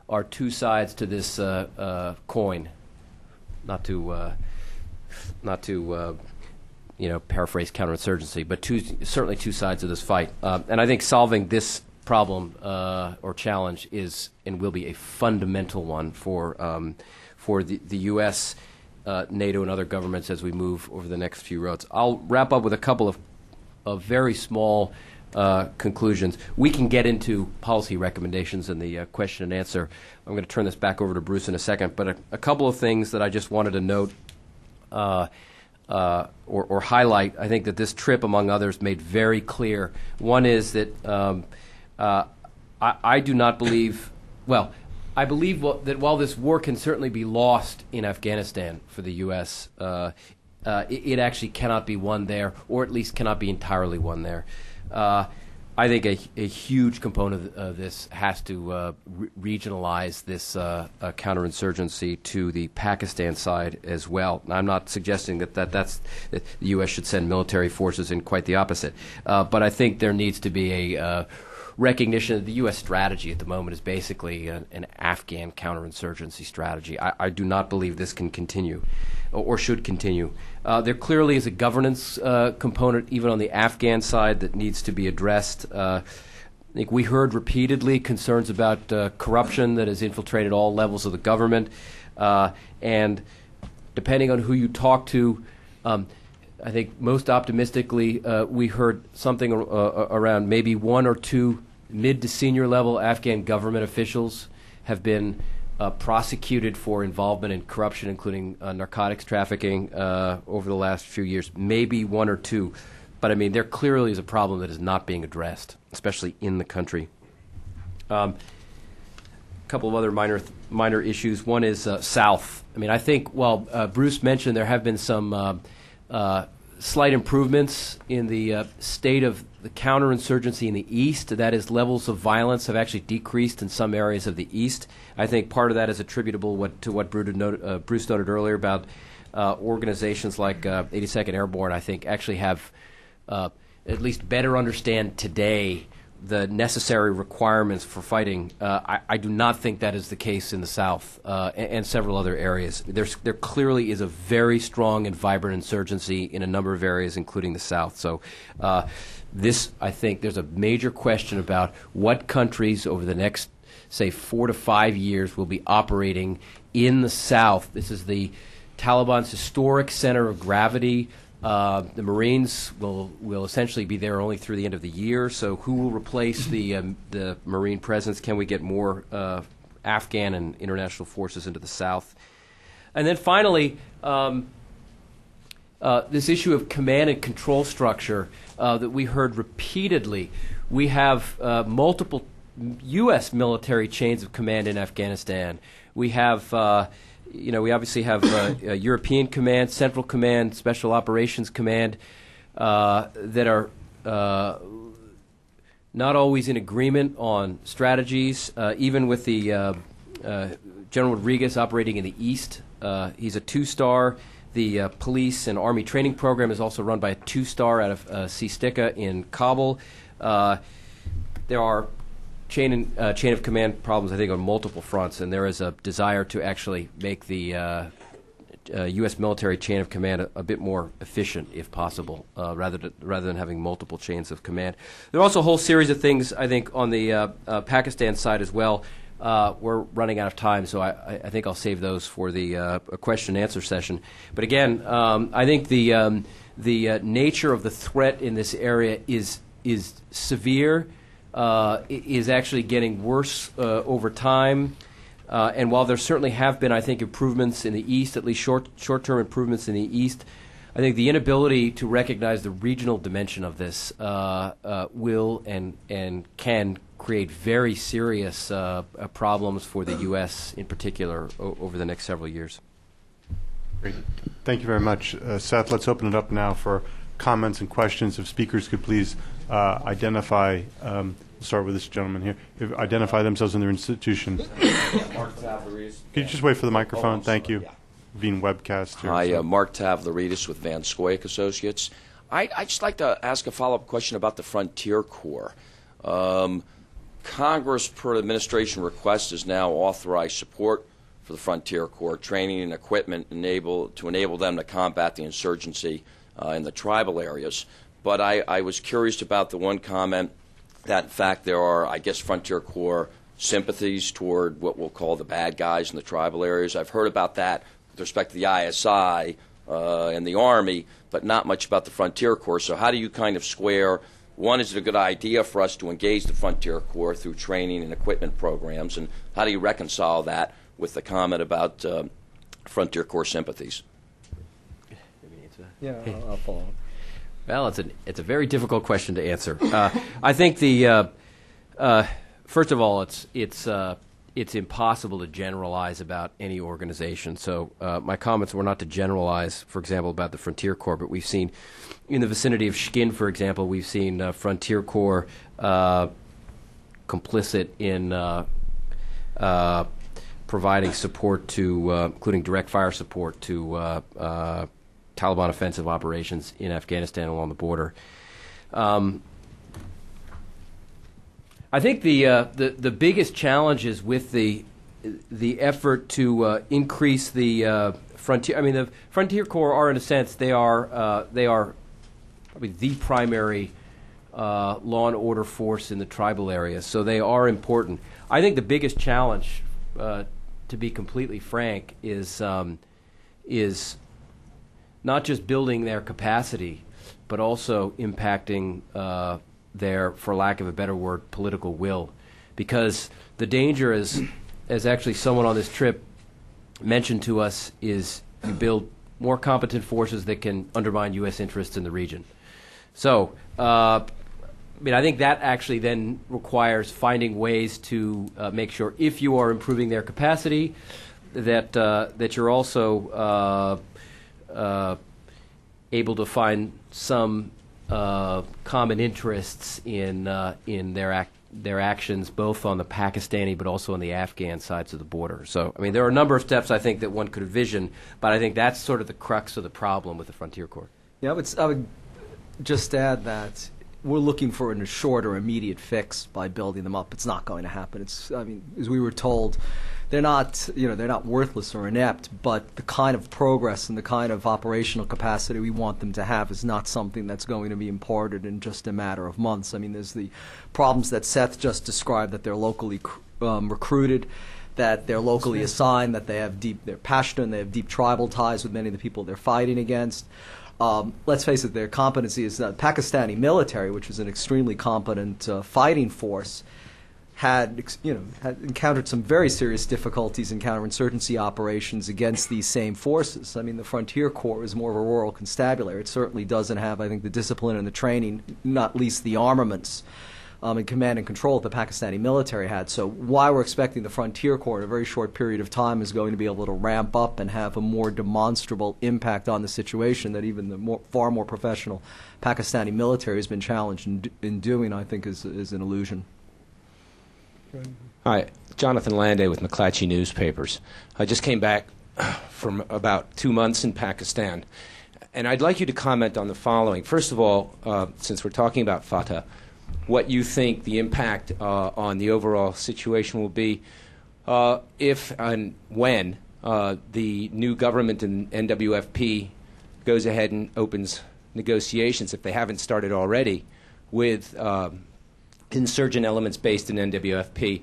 are two sides to this coin. Not to paraphrase counterinsurgency, but certainly two sides of this fight. And I think solving this problem or challenge is and will be a fundamental one for the U.S., NATO, and other governments as we move over the next few roads. I'll wrap up with a couple of very small conclusions. We can get into policy recommendations in the question and answer. I'm going to turn this back over to Bruce in a second, but a couple of things that I just wanted to note or highlight. I think that this trip, among others, made very clear. One is that I do not believe, I believe that while this war can certainly be lost in Afghanistan for the U.S., it actually cannot be won there, or at least cannot be entirely won there. I think a huge component of this has to regionalize this counterinsurgency to the Pakistan side as well. And I'm not suggesting that the U.S. should send military forces in, quite the opposite. But I think there needs to be a recognition that the U.S. strategy at the moment is basically an Afghan counterinsurgency strategy. I do not believe this can continue. or should continue. There clearly is a governance component, even on the Afghan side, that needs to be addressed. I think we heard repeatedly concerns about corruption that has infiltrated all levels of the government. And depending on who you talk to, I think most optimistically, we heard something around maybe 1 or 2 mid to senior level Afghan government officials have been prosecuted for involvement in corruption, including narcotics trafficking, over the last few years. Maybe 1 or 2. But, I mean, there clearly is a problem that is not being addressed, especially in the country. A couple of other minor issues. One is South. I mean, I think, while Bruce mentioned there have been some slight improvements in the state of the counterinsurgency in the East. That is, levels of violence have actually decreased in some areas of the East. I think part of that is attributable to what Bruce noted earlier about organizations like 82nd Airborne, I think, actually have at least better understand today the necessary requirements for fighting. I do not think that is the case in the South and several other areas. There clearly is a very strong and vibrant insurgency in a number of areas, including the South. So I think there's a major question about what countries over the next, say, 4 to 5 years will be operating in the South. This is the Taliban's historic center of gravity. The Marines will essentially be there only through the end of the year. So who will replace the Marine presence? Can we get more Afghan and international forces into the South? And then finally, this issue of command and control structure that we heard repeatedly. We have multiple U.S. military chains of command in Afghanistan. We have we obviously have a European Command, Central Command, Special Operations Command that are not always in agreement on strategies. Even with the General Rodriguez operating in the East, he's a 2-star. The police and Army training program is also run by a 2-star out of Sistika in Kabul. There are chain of command problems, I think, on multiple fronts, and there is a desire to actually make the U.S. military chain of command a bit more efficient, if possible, rather than having multiple chains of command. There are also a whole series of things, I think, on the Pakistan side as well. We're running out of time, so I think I'll save those for the question and answer session. But again, I think the nature of the threat in this area is severe. Is actually getting worse over time. And while there certainly have been, I think, improvements in the East, at least short-term improvements in the East, I think the inability to recognize the regional dimension of this will and can create very serious problems for the U.S. in particular over the next several years. Great. Thank you very much. Seth, let's open it up now for comments and questions. If speakers could please identify, we'll start with this gentleman here, identify themselves and their institution. Mark Tavlaridis. Could you just wait for the microphone? Thank you. Being webcast here. Hi, Mark Tavlaridis with Van Scoyoc Associates. I'd just like to ask a follow-up question about the Frontier Corps. Congress, per administration request, has now authorized support for the Frontier Corps, training and equipment to enable them to combat the insurgency in the tribal areas. But I was curious about the one comment that, in fact, there are, I guess, Frontier Corps sympathies toward what we'll call the bad guys in the tribal areas. I've heard about that with respect to the ISI and the Army, but not much about the Frontier Corps. So how do you kind of square, one, is it a good idea for us to engage the Frontier Corps through training and equipment programs, and how do you reconcile that with the comment about Frontier Corps sympathies? Yeah, I'll follow. Well, it's a very difficult question to answer. I think first of all, it's impossible to generalize about any organization. So my comments were not to generalize, for example, about the Frontier Corps, but we've seen in the vicinity of Shkin, for example, we've seen Frontier Corps complicit in providing support to, including direct fire support to Taliban offensive operations in Afghanistan along the border. I think the biggest challenges with the effort to increase the frontier. I mean, the Frontier Corps are, in a sense, they are probably the primary law and order force in the tribal areas. So they are important. I think the biggest challenge, to be completely frank, is not just building their capacity, but also impacting their, for lack of a better word, political will. Because the danger is, as actually someone on this trip mentioned to us, is you build more competent forces that can undermine U.S. interests in the region. So, I think that actually then requires finding ways to make sure, if you are improving their capacity, that you're also able to find some common interests in their actions, both on the Pakistani but also on the Afghan sides of the border. So, there are a number of steps I think that one could envision, but I think that's sort of the crux of the problem with the Frontier Corps. Yeah, I would just add that we're looking for a short or immediate fix by building them up. It's not going to happen. As we were told, they're not worthless or inept, but the kind of progress and the kind of operational capacity we want them to have is not something that's going to be imparted in just a matter of months. There's the problems that Seth just described, that they're locally recruited, that they're locally assigned, that they're passionate, and they have deep tribal ties with many of the people they're fighting against. Let's face it, their competency is that Pakistani military, which is an extremely competent fighting force, had encountered some very serious difficulties in counterinsurgency operations against these same forces. The Frontier Corps is more of a rural constabulary. It certainly doesn't have, I think, the discipline and the training, not least the armaments and command and control that the Pakistani military had. So why we're expecting the Frontier Corps in a very short period of time is going to be able to ramp up and have a more demonstrable impact on the situation that even the far more professional Pakistani military has been challenged in doing, I think, is an illusion. Hi, Jonathan Landay with McClatchy Newspapers. I just came back from about 2 months in Pakistan, and I'd like you to comment on the following. First of all, since we're talking about Fatah, what you think the impact on the overall situation will be if and when the new government in NWFP goes ahead and opens negotiations, if they haven't started already, with insurgent elements based in NWFP,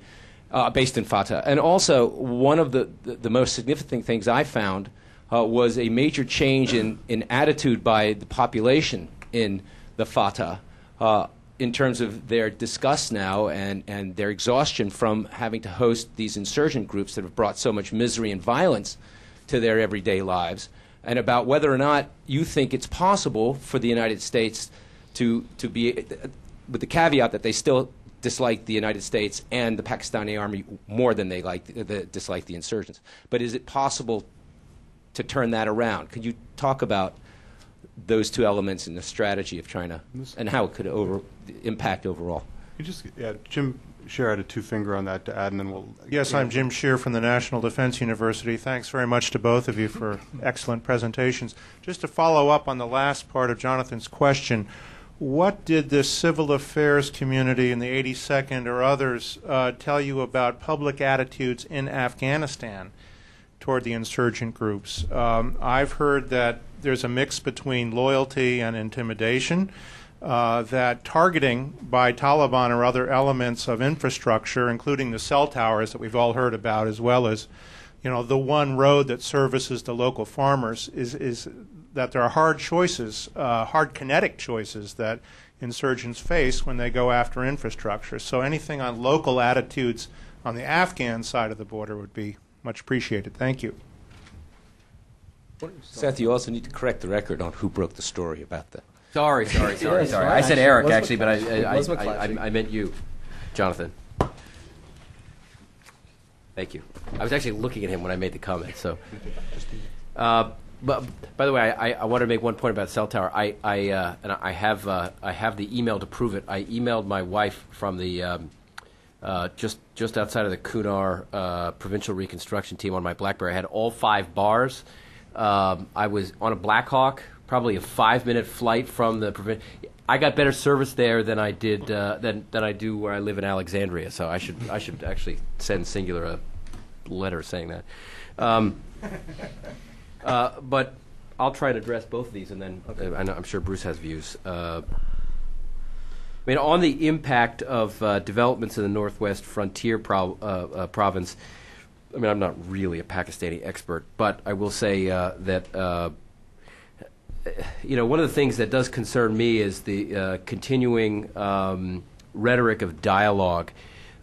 based in Fatah. And also, one of the most significant things I found was a major change in attitude by the population in the Fatah in terms of their disgust now and their exhaustion from having to host these insurgent groups that have brought so much misery and violence to their everyday lives, and about whether or not you think it's possible for the United States to be, with the caveat that they still dislike the United States and the Pakistani army more than they dislike the insurgents. But is it possible to turn that around? Could you talk about those two elements in the strategy of trying to, and how it could impact overall? Jim Scheer had a two-finger on that to add, and then we'll... Yes, I'm Jim Scheer from the National Defense University. Thanks very much to both of you for excellent presentations. Just to follow up on the last part of Jonathan's question, what did the civil affairs community in the 82nd or others tell you about public attitudes in Afghanistan toward the insurgent groups? I've heard that there's a mix between loyalty and intimidation, that targeting by Taliban or other elements of infrastructure, including the cell towers that we've all heard about, as well as the one road that services the local farmers, is that there are hard choices, hard kinetic choices that insurgents face when they go after infrastructure. So anything on local attitudes on the Afghan side of the border would be much appreciated. Thank you. Seth, you also need to correct the record on who broke the story about the... Sorry. I said Eric, actually, but I meant you, Jonathan. Thank you. I was actually looking at him when I made the comment. So, but by the way, I want to make one point about cell tower. And I have the email to prove it. I emailed my wife from the just outside of the Kunar provincial reconstruction team on my BlackBerry. I had all 5 bars. I was on a Black Hawk, probably a 5-minute flight from the provincial. I got better service there than I did than I do where I live in Alexandria. So I should actually send Singular a letter saying that. But I'll try to address both of these, and then I'm sure Bruce has views. I mean, on the impact of developments in the Northwest Frontier province, I mean, I'm not really a Pakistani expert, but I will say that one of the things that does concern me is the continuing rhetoric of dialogue.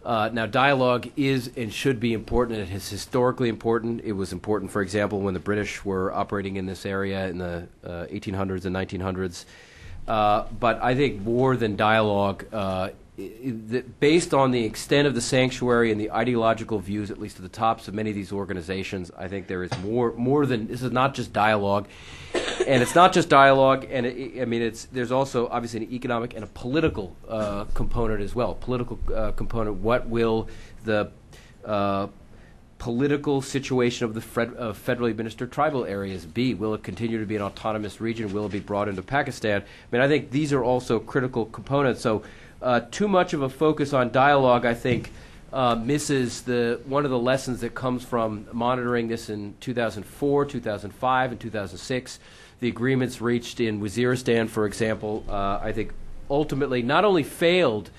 Now, dialogue is and should be important. It is historically important. It was important, for example, when the British were operating in this area in the 1800s and 1900s. But I think more than dialogue, based on the extent of the sanctuary and the ideological views, at least at the tops of many of these organizations, I think there is more than this is not just dialogue, and it's not just dialogue. And there's also obviously an economic and a political component as well. Political component. What will the political situation of the federally administered tribal areas be? Will it continue to be an autonomous region? Will it be brought into Pakistan? I mean, I think these are also critical components. So too much of a focus on dialogue, I think, misses one of the lessons that comes from monitoring this in 2004, 2005, and 2006. The agreements reached in Waziristan, for example, I think ultimately not only failed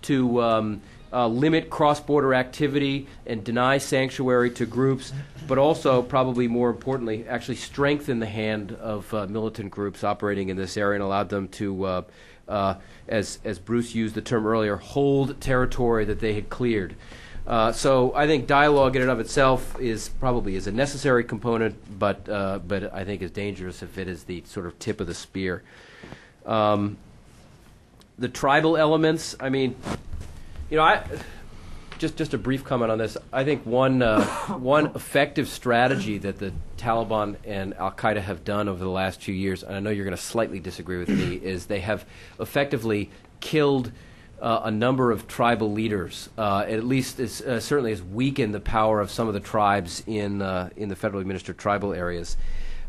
to limit cross-border activity and deny sanctuary to groups, but also, probably more importantly, actually strengthened the hand of militant groups operating in this area and allowed them to, as Bruce used the term earlier, hold territory that they had cleared. So I think dialogue in and of itself is a necessary component, but I think is dangerous if it is the sort of tip of the spear. The tribal elements, I mean, just a brief comment on this. I think one effective strategy that the Taliban and Al-Qaeda have done over the last few years, and I know you're going to slightly disagree with me, is they have effectively killed a number of tribal leaders. At least certainly has weakened the power of some of the tribes in the federally administered tribal areas.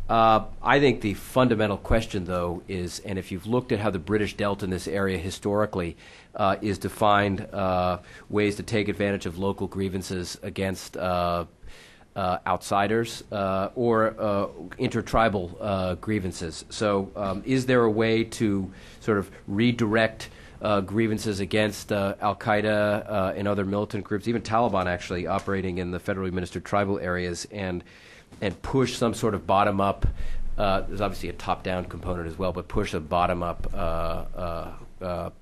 I think the fundamental question, though, is, and if you've looked at how the British dealt in this area historically, is to find ways to take advantage of local grievances against outsiders or intertribal grievances. So is there a way to sort of redirect grievances against Al-Qaeda and other militant groups, even Taliban actually operating in the federally administered tribal areas, and push some sort of bottom-up, there's obviously a top-down component as well, but push a bottom-up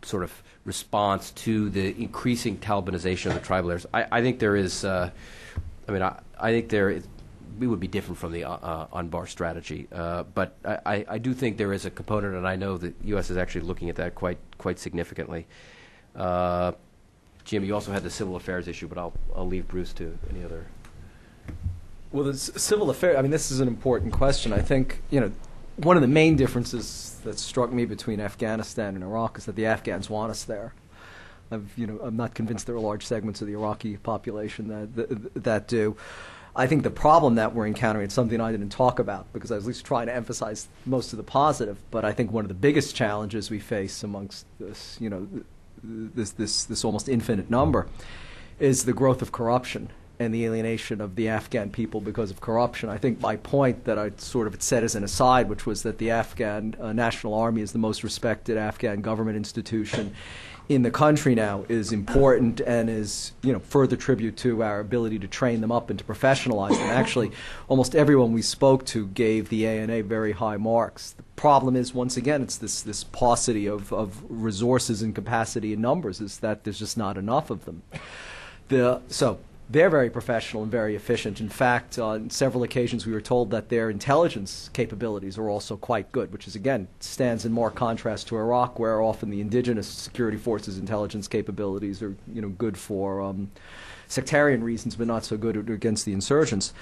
sort of response to the increasing Talibanization of the tribal areas. I think there is, I think we would be different from the UNBAR strategy. But I do think there is a component, and I know the U.S. is actually looking at that quite significantly. Jim, you also had the civil affairs issue, but I'll leave Bruce to any other. Well, the civil affairs, I mean, this is an important question. I think, one of the main differences that struck me between Afghanistan and Iraq is that the Afghans want us there. I'm not convinced there are large segments of the Iraqi population that do. I think the problem that we're encountering, it's something I didn't talk about because I was at least trying to emphasize most of the positive, but I think one of the biggest challenges we face amongst this, this almost infinite number is the growth of corruption and the alienation of the Afghan people because of corruption. I think my point that I sort of said as an aside, which was that the Afghan National Army is the most respected Afghan government institution in the country now, is important and is, further tribute to our ability to train them up and to professionalize them. Actually, almost everyone we spoke to gave the ANA very high marks. The problem is, once again, it's this paucity of resources and capacity and numbers, is that there's just not enough of them. So they're very professional and very efficient. In fact, on several occasions we were told that their intelligence capabilities are also quite good, which is, again, stands in marked contrast to Iraq, where often the indigenous security forces' intelligence capabilities are, good for sectarian reasons, but not so good against the insurgents.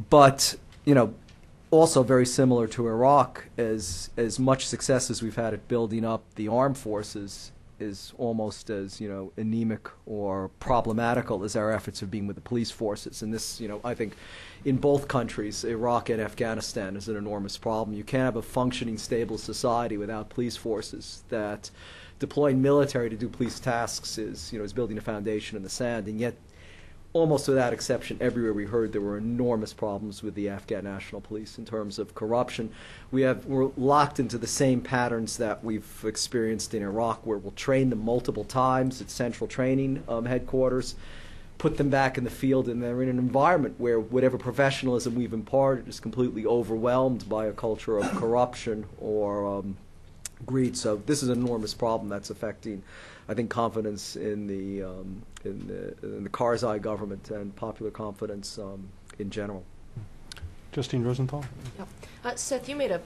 But, also very similar to Iraq, as much success as we've had at building up the armed forces is almost as, anemic or problematical as our efforts have been with the police forces. And this, I think in both countries, Iraq and Afghanistan, is an enormous problem. You can't have a functioning, stable society without police forces. That deploying military to do police tasks is building a foundation in the sand. And yet almost without exception, everywhere we heard there were enormous problems with the Afghan National Police in terms of corruption. We're locked into the same patterns that we've experienced in Iraq, where we'll train them multiple times at central training headquarters, put them back in the field, and they're in an environment where whatever professionalism we've imparted is completely overwhelmed by a culture of corruption or greed. So this is an enormous problem that's affecting, I think, confidence in the Karzai government and popular confidence in general. Justine Rosenthal? Yep. Seth, you made a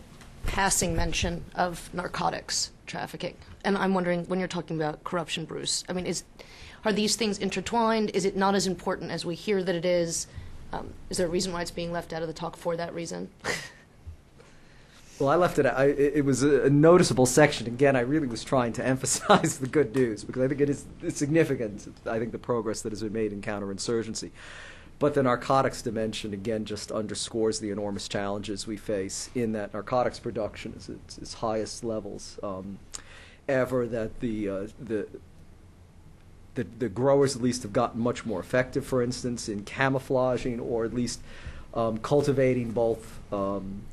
passing mention of narcotics trafficking, and I'm wondering, when you're talking about corruption, Bruce, I mean, are these things intertwined? Is it not as important as we hear that it is? Is there a reason why it's being left out of the talk for that reason? Well, I left it. It was a noticeable section. Again, I really was trying to emphasize the good news because I think it's significant. I think the progress that has been made in counterinsurgency. But the narcotics dimension, again, just underscores the enormous challenges we face in that narcotics production is at its highest levels ever, that the growers at least have gotten much more effective, for instance, in camouflaging or at least cultivating both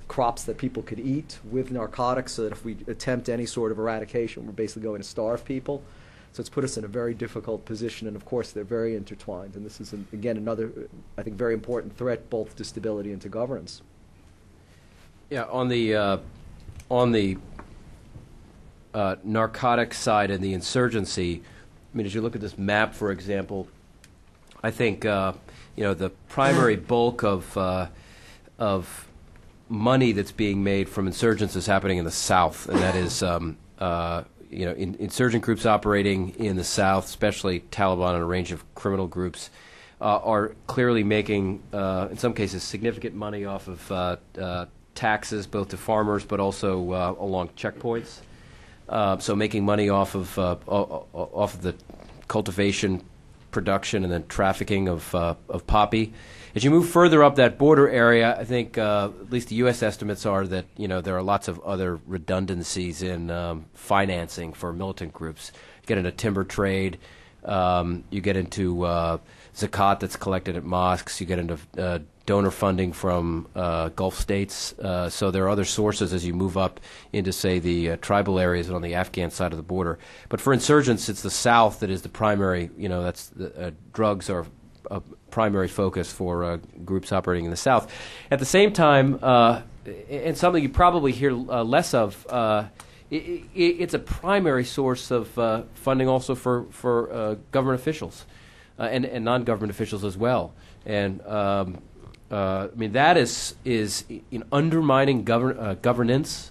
crops that people could eat with narcotics, so that if we attempt any sort of eradication, we're basically going to starve people. So it's put us in a very difficult position, and of course they're very intertwined. And this is, again, another, I think, very important threat both to stability and to governance. Yeah, on the narcotics side and the insurgency, I mean, as you look at this map, for example, I think the primary bulk of money that's being made from insurgents is happening in the South, and that is insurgent groups operating in the South, especially Taliban and a range of criminal groups, are clearly making, in some cases, significant money off of taxes, both to farmers but also along checkpoints. So making money off of the cultivation, production, and then trafficking of poppy. As you move further up that border area, I think at least the U.S. estimates are that there are lots of other redundancies in financing for militant groups. You get into timber trade, you get into zakat that's collected at mosques, you get into donor funding from Gulf states. So there are other sources as you move up into, say, the tribal areas on the Afghan side of the border. But for insurgents, it's the South that is the primary, that's the drugs are a primary focus for groups operating in the South. At the same time, and something you probably hear less of, it's a primary source of funding also for government officials and non-government officials as well. And I mean, that is in undermining governance,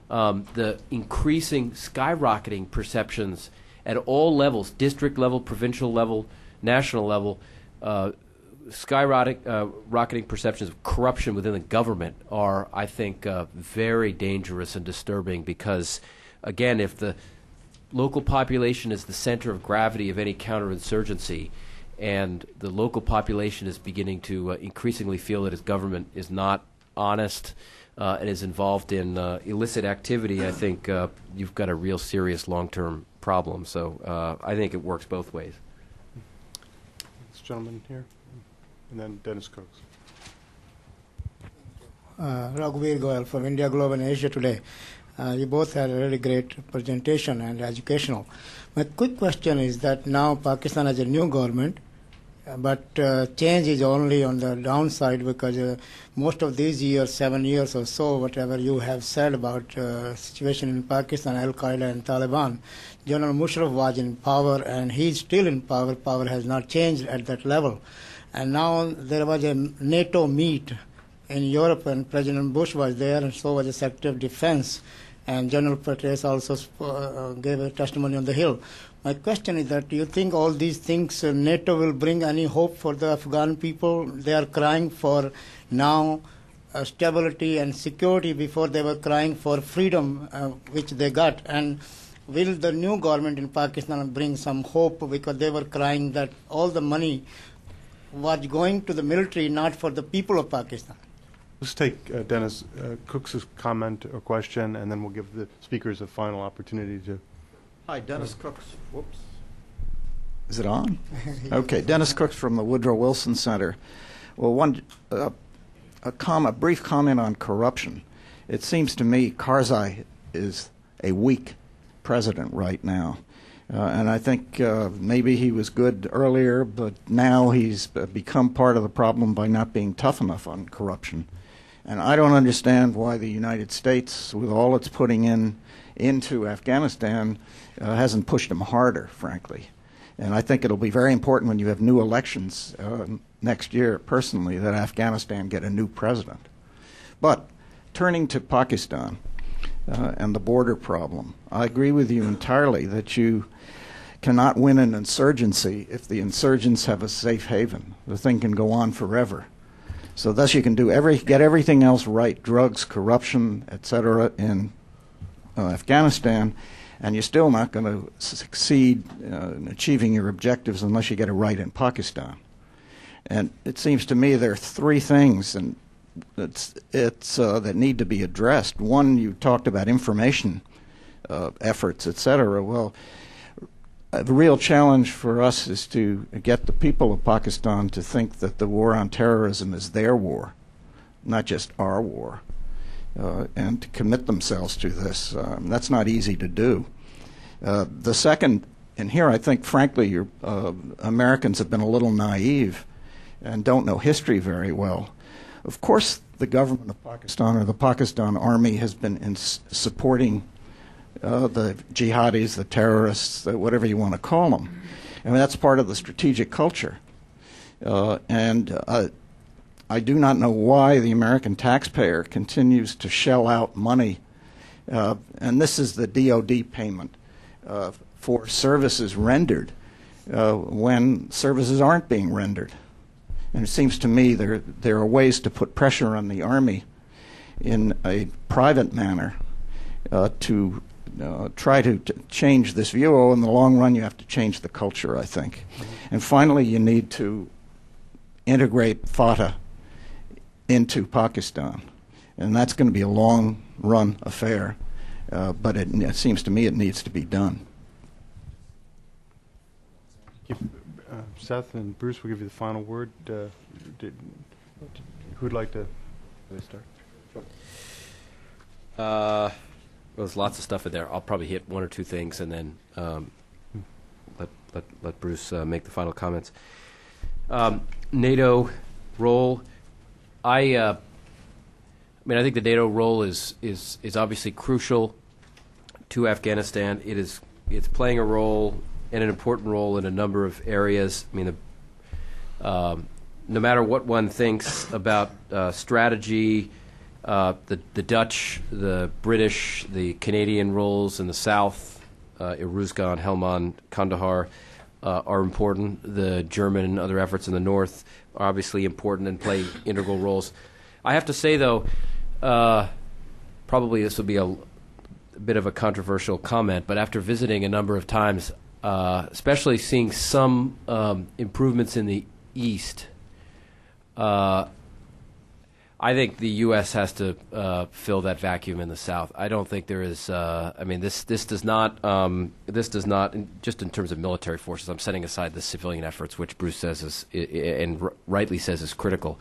the increasing, skyrocketing perceptions at all levels, district level, provincial level, national level, rocketing perceptions of corruption within the government are, I think, very dangerous and disturbing because, again, if the local population is the center of gravity of any counterinsurgency, and the local population is beginning to increasingly feel that its government is not honest and is involved in illicit activity, I think you've got a real serious long-term problem. So I think it works both ways. This gentleman here, and then Dennis Cooks. Raghuveer Goyal from India Globe and Asia Today. You both had a really great presentation and educational. My quick question is that now Pakistan has a new government, but change is only on the downside because most of these years, 7 years or so, whatever you have said about situation in Pakistan, Al-Qaeda and Taliban, General Musharraf was in power and he's still in power. Power has not changed at that level. And now there was a NATO meet in Europe and President Bush was there and so was the Secretary of Defense. And General Petraeus also gave a testimony on the Hill. My question is that do you think all these things NATO will bring any hope for the Afghan people? They are crying for now stability and security before they were crying for freedom, which they got. And will the new government in Pakistan bring some hope because they were crying that all the money was going to the military, not for the people of Pakistan? Let's take Dennis Cooks' comment or question, and then we'll give the speakers a final opportunity to. Hi, Dennis Cooks. Whoops. Is it on? Okay. Dennis Cooks from the Woodrow Wilson Center. Well, a brief comment on corruption. It seems to me Karzai is a weak president right now. And I think maybe he was good earlier, but now he's become part of the problem by not being tough enough on corruption. And I don't understand why the United States, with all it's putting into Afghanistan, hasn't pushed him harder, frankly. And I think it'll be very important when you have new elections next year, personally, that Afghanistan get a new president. But turning to Pakistan and the border problem, I agree with you entirely that you cannot win an insurgency if the insurgents have a safe haven. The thing can go on forever. So thus you can get everything else right, drugs, corruption, etc., in Afghanistan, and you're still not going to succeed in achieving your objectives unless you get it right in Pakistan. And it seems to me there are three things that need to be addressed. One, you talked about information efforts, etc. Well, the real challenge for us is to get the people of Pakistan to think that the war on terrorism is their war, not just our war, and to commit themselves to this. That's not easy to do. The second, and here I think, frankly, Americans have been a little naive and don't know history very well. Of course, the government of Pakistan or the Pakistan Army has been supporting the jihadis, the terrorists, whatever you want to call them. I mean, that's part of the strategic culture. And I do not know why the American taxpayer continues to shell out money, and this is the DOD payment for services rendered when services aren't being rendered. And it seems to me there are ways to put pressure on the Army in a private manner to try to change this view. In the long run, you have to change the culture, I think. And finally, you need to integrate Fatah into Pakistan. And that's going to be a long-run affair, but it seems to me it needs to be done. Seth and Bruce will give you the final word. Who'd like to start? Well, there's lots of stuff in there. I'll probably hit one or two things and then let Bruce make the final comments. NATO role. I think the NATO role is obviously crucial to Afghanistan. It's playing a role and an important role in a number of areas. I mean, no matter what one thinks about strategy, the Dutch, the British, the Canadian roles in the south, Iruzgan, Helmand, Kandahar, are important. The German and other efforts in the north are obviously important and play integral roles. I have to say, though, probably this will be a bit of a controversial comment, but after visiting a number of times, especially seeing some improvements in the east, I think the U.S. has to fill that vacuum in the South. I don't think there is. This does not. Just in terms of military forces, I'm setting aside the civilian efforts, which Bruce says and rightly says is critical.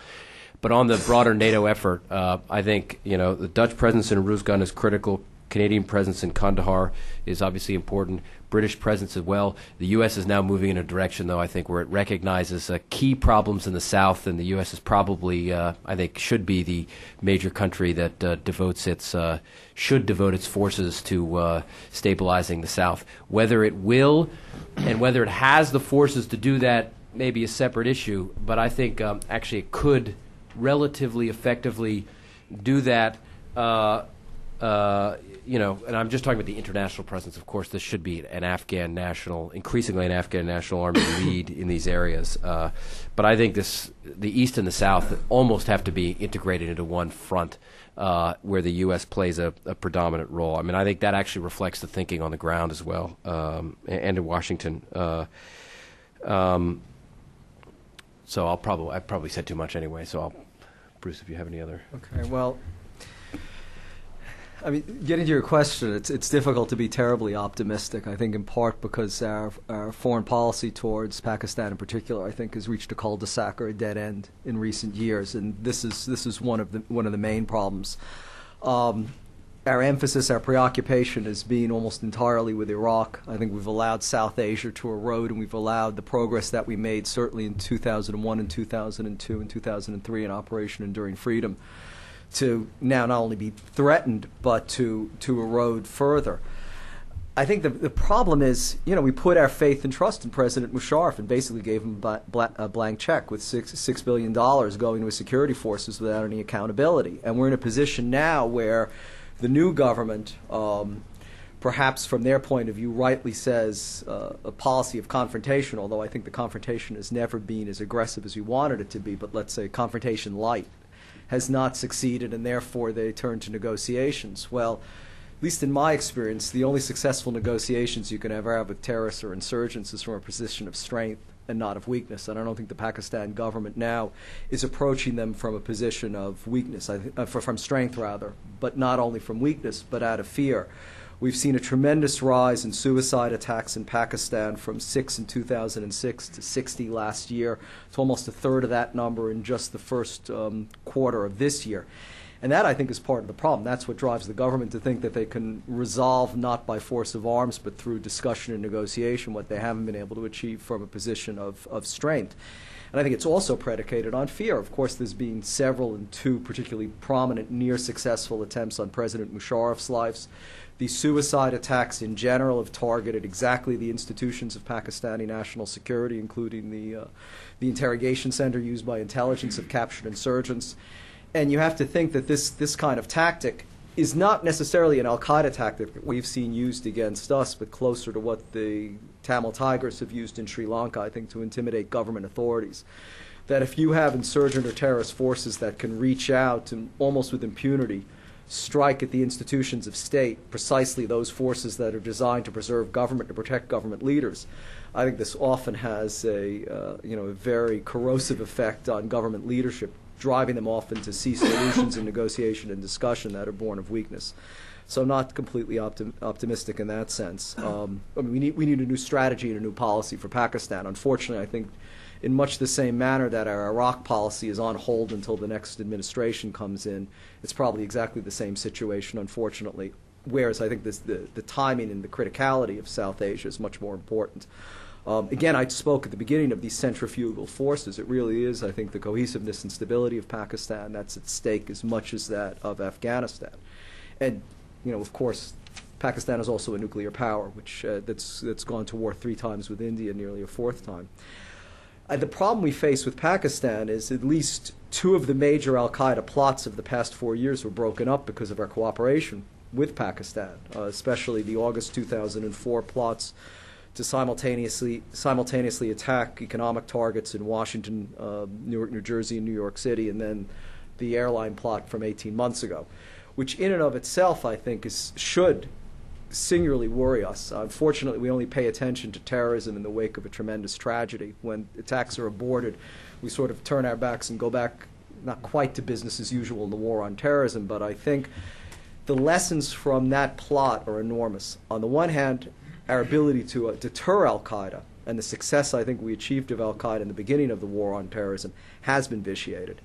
But on the broader NATO effort, I think the Dutch presence in Iruzgan is critical. Canadian presence in Kandahar is obviously important. British presence as well. The U.S. is now moving in a direction, though, I think, where it recognizes key problems in the South, and the U.S. is probably, I think, should be the major country that should devote its forces to stabilizing the South. Whether it will and whether it has the forces to do that may be a separate issue, but I think actually it could relatively effectively do that. And I'm just talking about the international presence. Of course, this should be increasingly an Afghan national army lead in these areas. But I think the East and the South almost have to be integrated into one front where the U.S. plays a predominant role. I mean, I think that actually reflects the thinking on the ground as well, and in Washington. So I've probably said too much anyway. So Bruce, if you have any other. Okay. Well, I mean, getting to your question, it's difficult to be terribly optimistic. I think in part because our foreign policy towards Pakistan in particular, I think, has reached a cul-de-sac or a dead end in recent years, and this is one of the main problems. Our emphasis, our preoccupation has been almost entirely with Iraq. I think we've allowed South Asia to erode, and we've allowed the progress that we made certainly in 2001 and 2002 and 2003 in Operation Enduring Freedom to now not only be threatened, but to erode further. I think the problem is, we put our faith and trust in President Musharraf and basically gave him a blank check with $6 billion going to his security forces without any accountability. And we're in a position now where the new government, perhaps from their point of view, rightly says a policy of confrontation, although I think the confrontation has never been as aggressive as we wanted it to be, but let's say confrontation light, has not succeeded, and therefore they turn to negotiations. Well, at least in my experience, the only successful negotiations you can ever have with terrorists or insurgents is from a position of strength and not of weakness. And I don't think the Pakistan government now is approaching them from a position of weakness, from strength rather, but not only from weakness, but out of fear. We've seen a tremendous rise in suicide attacks in Pakistan from 6 in 2006 to 60 last year. It's almost a third of that number in just the first quarter of this year. And that, I think, is part of the problem. That's what drives the government to think that they can resolve not by force of arms but through discussion and negotiation what they haven't been able to achieve from a position of strength. And I think it's also predicated on fear. Of course, there's been several and two particularly prominent near-successful attempts on President Musharraf's lives. These suicide attacks in general have targeted exactly the institutions of Pakistani national security, including the interrogation center used by intelligence of captured insurgents. And you have to think that this kind of tactic is not necessarily an al-Qaeda tactic that we've seen used against us, but closer to what the Tamil Tigers have used in Sri Lanka, I think, to intimidate government authorities. That if you have insurgent or terrorist forces that can reach out and almost with impunity strike at the institutions of state, precisely those forces that are designed to preserve government, to protect government leaders, I think this often has a very corrosive effect on government leadership, driving them often to see solutions in negotiation and discussion that are born of weakness. So I'm not completely optimistic in that sense. We need a new strategy and a new policy for Pakistan. Unfortunately, I think in much the same manner that our Iraq policy is on hold until the next administration comes in, it's probably exactly the same situation, unfortunately, whereas I think the timing and the criticality of South Asia is much more important. Again, I spoke at the beginning of these centrifugal forces. It really is, I think, the cohesiveness and stability of Pakistan that's at stake as much as that of Afghanistan. And, of course, Pakistan is also a nuclear power, which that's gone to war 3 times with India, nearly a 4th time. The problem we face with Pakistan is at least 2 of the major al-Qaeda plots of the past 4 years were broken up because of our cooperation with Pakistan, especially the August 2004 plots to simultaneously attack economic targets in Washington, Newark, New Jersey, and New York City, and then the airline plot from 18 months ago, which in and of itself, I think, should singularly worry us. Unfortunately, we only pay attention to terrorism in the wake of a tremendous tragedy. When attacks are aborted, we sort of turn our backs and go back, not quite to business as usual in the war on terrorism, but I think the lessons from that plot are enormous. On the one hand, our ability to deter al-Qaeda and the success I think we achieved of al-Qaeda in the beginning of the war on terrorism has been vitiated,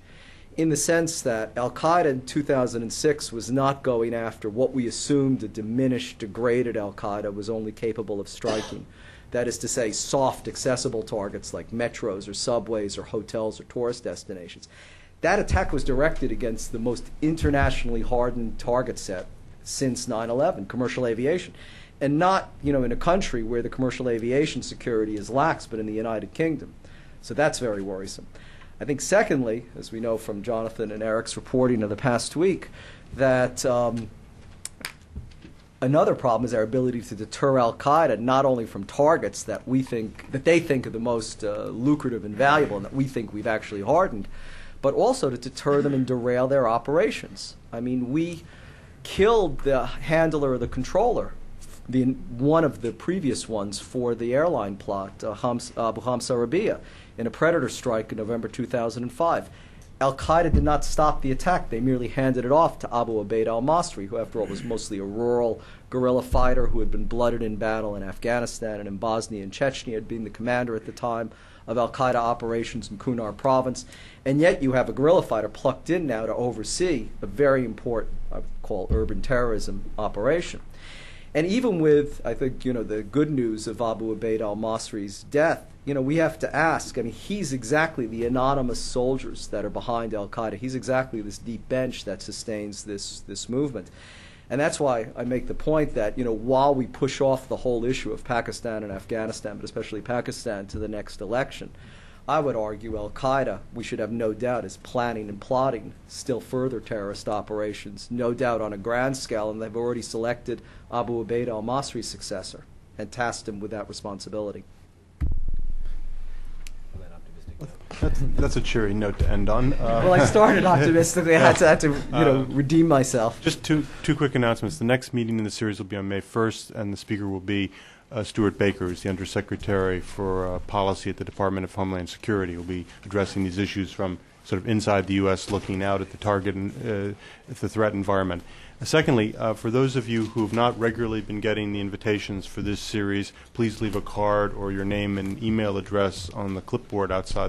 in the sense that al-Qaeda in 2006 was not going after what we assumed a diminished, degraded al-Qaeda was only capable of striking. That is to say, soft, accessible targets like metros or subways or hotels or tourist destinations. That attack was directed against the most internationally hardened target set since 9/11, commercial aviation. And not, in a country where the commercial aviation security is lax, but in the United Kingdom. So that's very worrisome. I think secondly, as we know from Jonathan and Eric's reporting of the past week, that another problem is our ability to deter al-Qaeda not only from targets that they think are the most lucrative and valuable and that we think we've actually hardened, but also to deter them and derail their operations. I mean, we killed the handler or the controller, one of the previous ones for the airline plot, Abu Hamza Rabia, in a Predator strike in November 2005. Al-Qaeda did not stop the attack. They merely handed it off to Abu Ubaid al-Masri, who, after all, was mostly a rural guerrilla fighter who had been blooded in battle in Afghanistan and in Bosnia and Chechnya, had been the commander at the time of Al-Qaeda operations in Kunar province. And yet you have a guerrilla fighter plucked in now to oversee a very important, I would call, urban terrorism operation. And even with, I think, the good news of Abu Ubaid al-Masri's death, we have to ask, he's exactly the anonymous soldiers that are behind al-Qaeda. He's exactly this deep bench that sustains this movement. And that's why I make the point that, while we push off the whole issue of Pakistan and Afghanistan, but especially Pakistan, to the next election, I would argue al-Qaeda, we should have no doubt, is planning and plotting still further terrorist operations, no doubt on a grand scale, and they've already selected Abu Ubaid al-Masri's successor and tasked him with that responsibility. That's a cheery note to end on. Well, I started optimistically. I had to redeem myself. Just two quick announcements. The next meeting in the series will be on May 1st, and the speaker will be Stuart Baker, who's the Undersecretary for Policy at the Department of Homeland Security. Will be addressing these issues from sort of inside the U.S., looking out at the target and at the threat environment. Secondly, for those of you who have not regularly been getting the invitations for this series, please leave a card or your name and email address on the clipboard outside the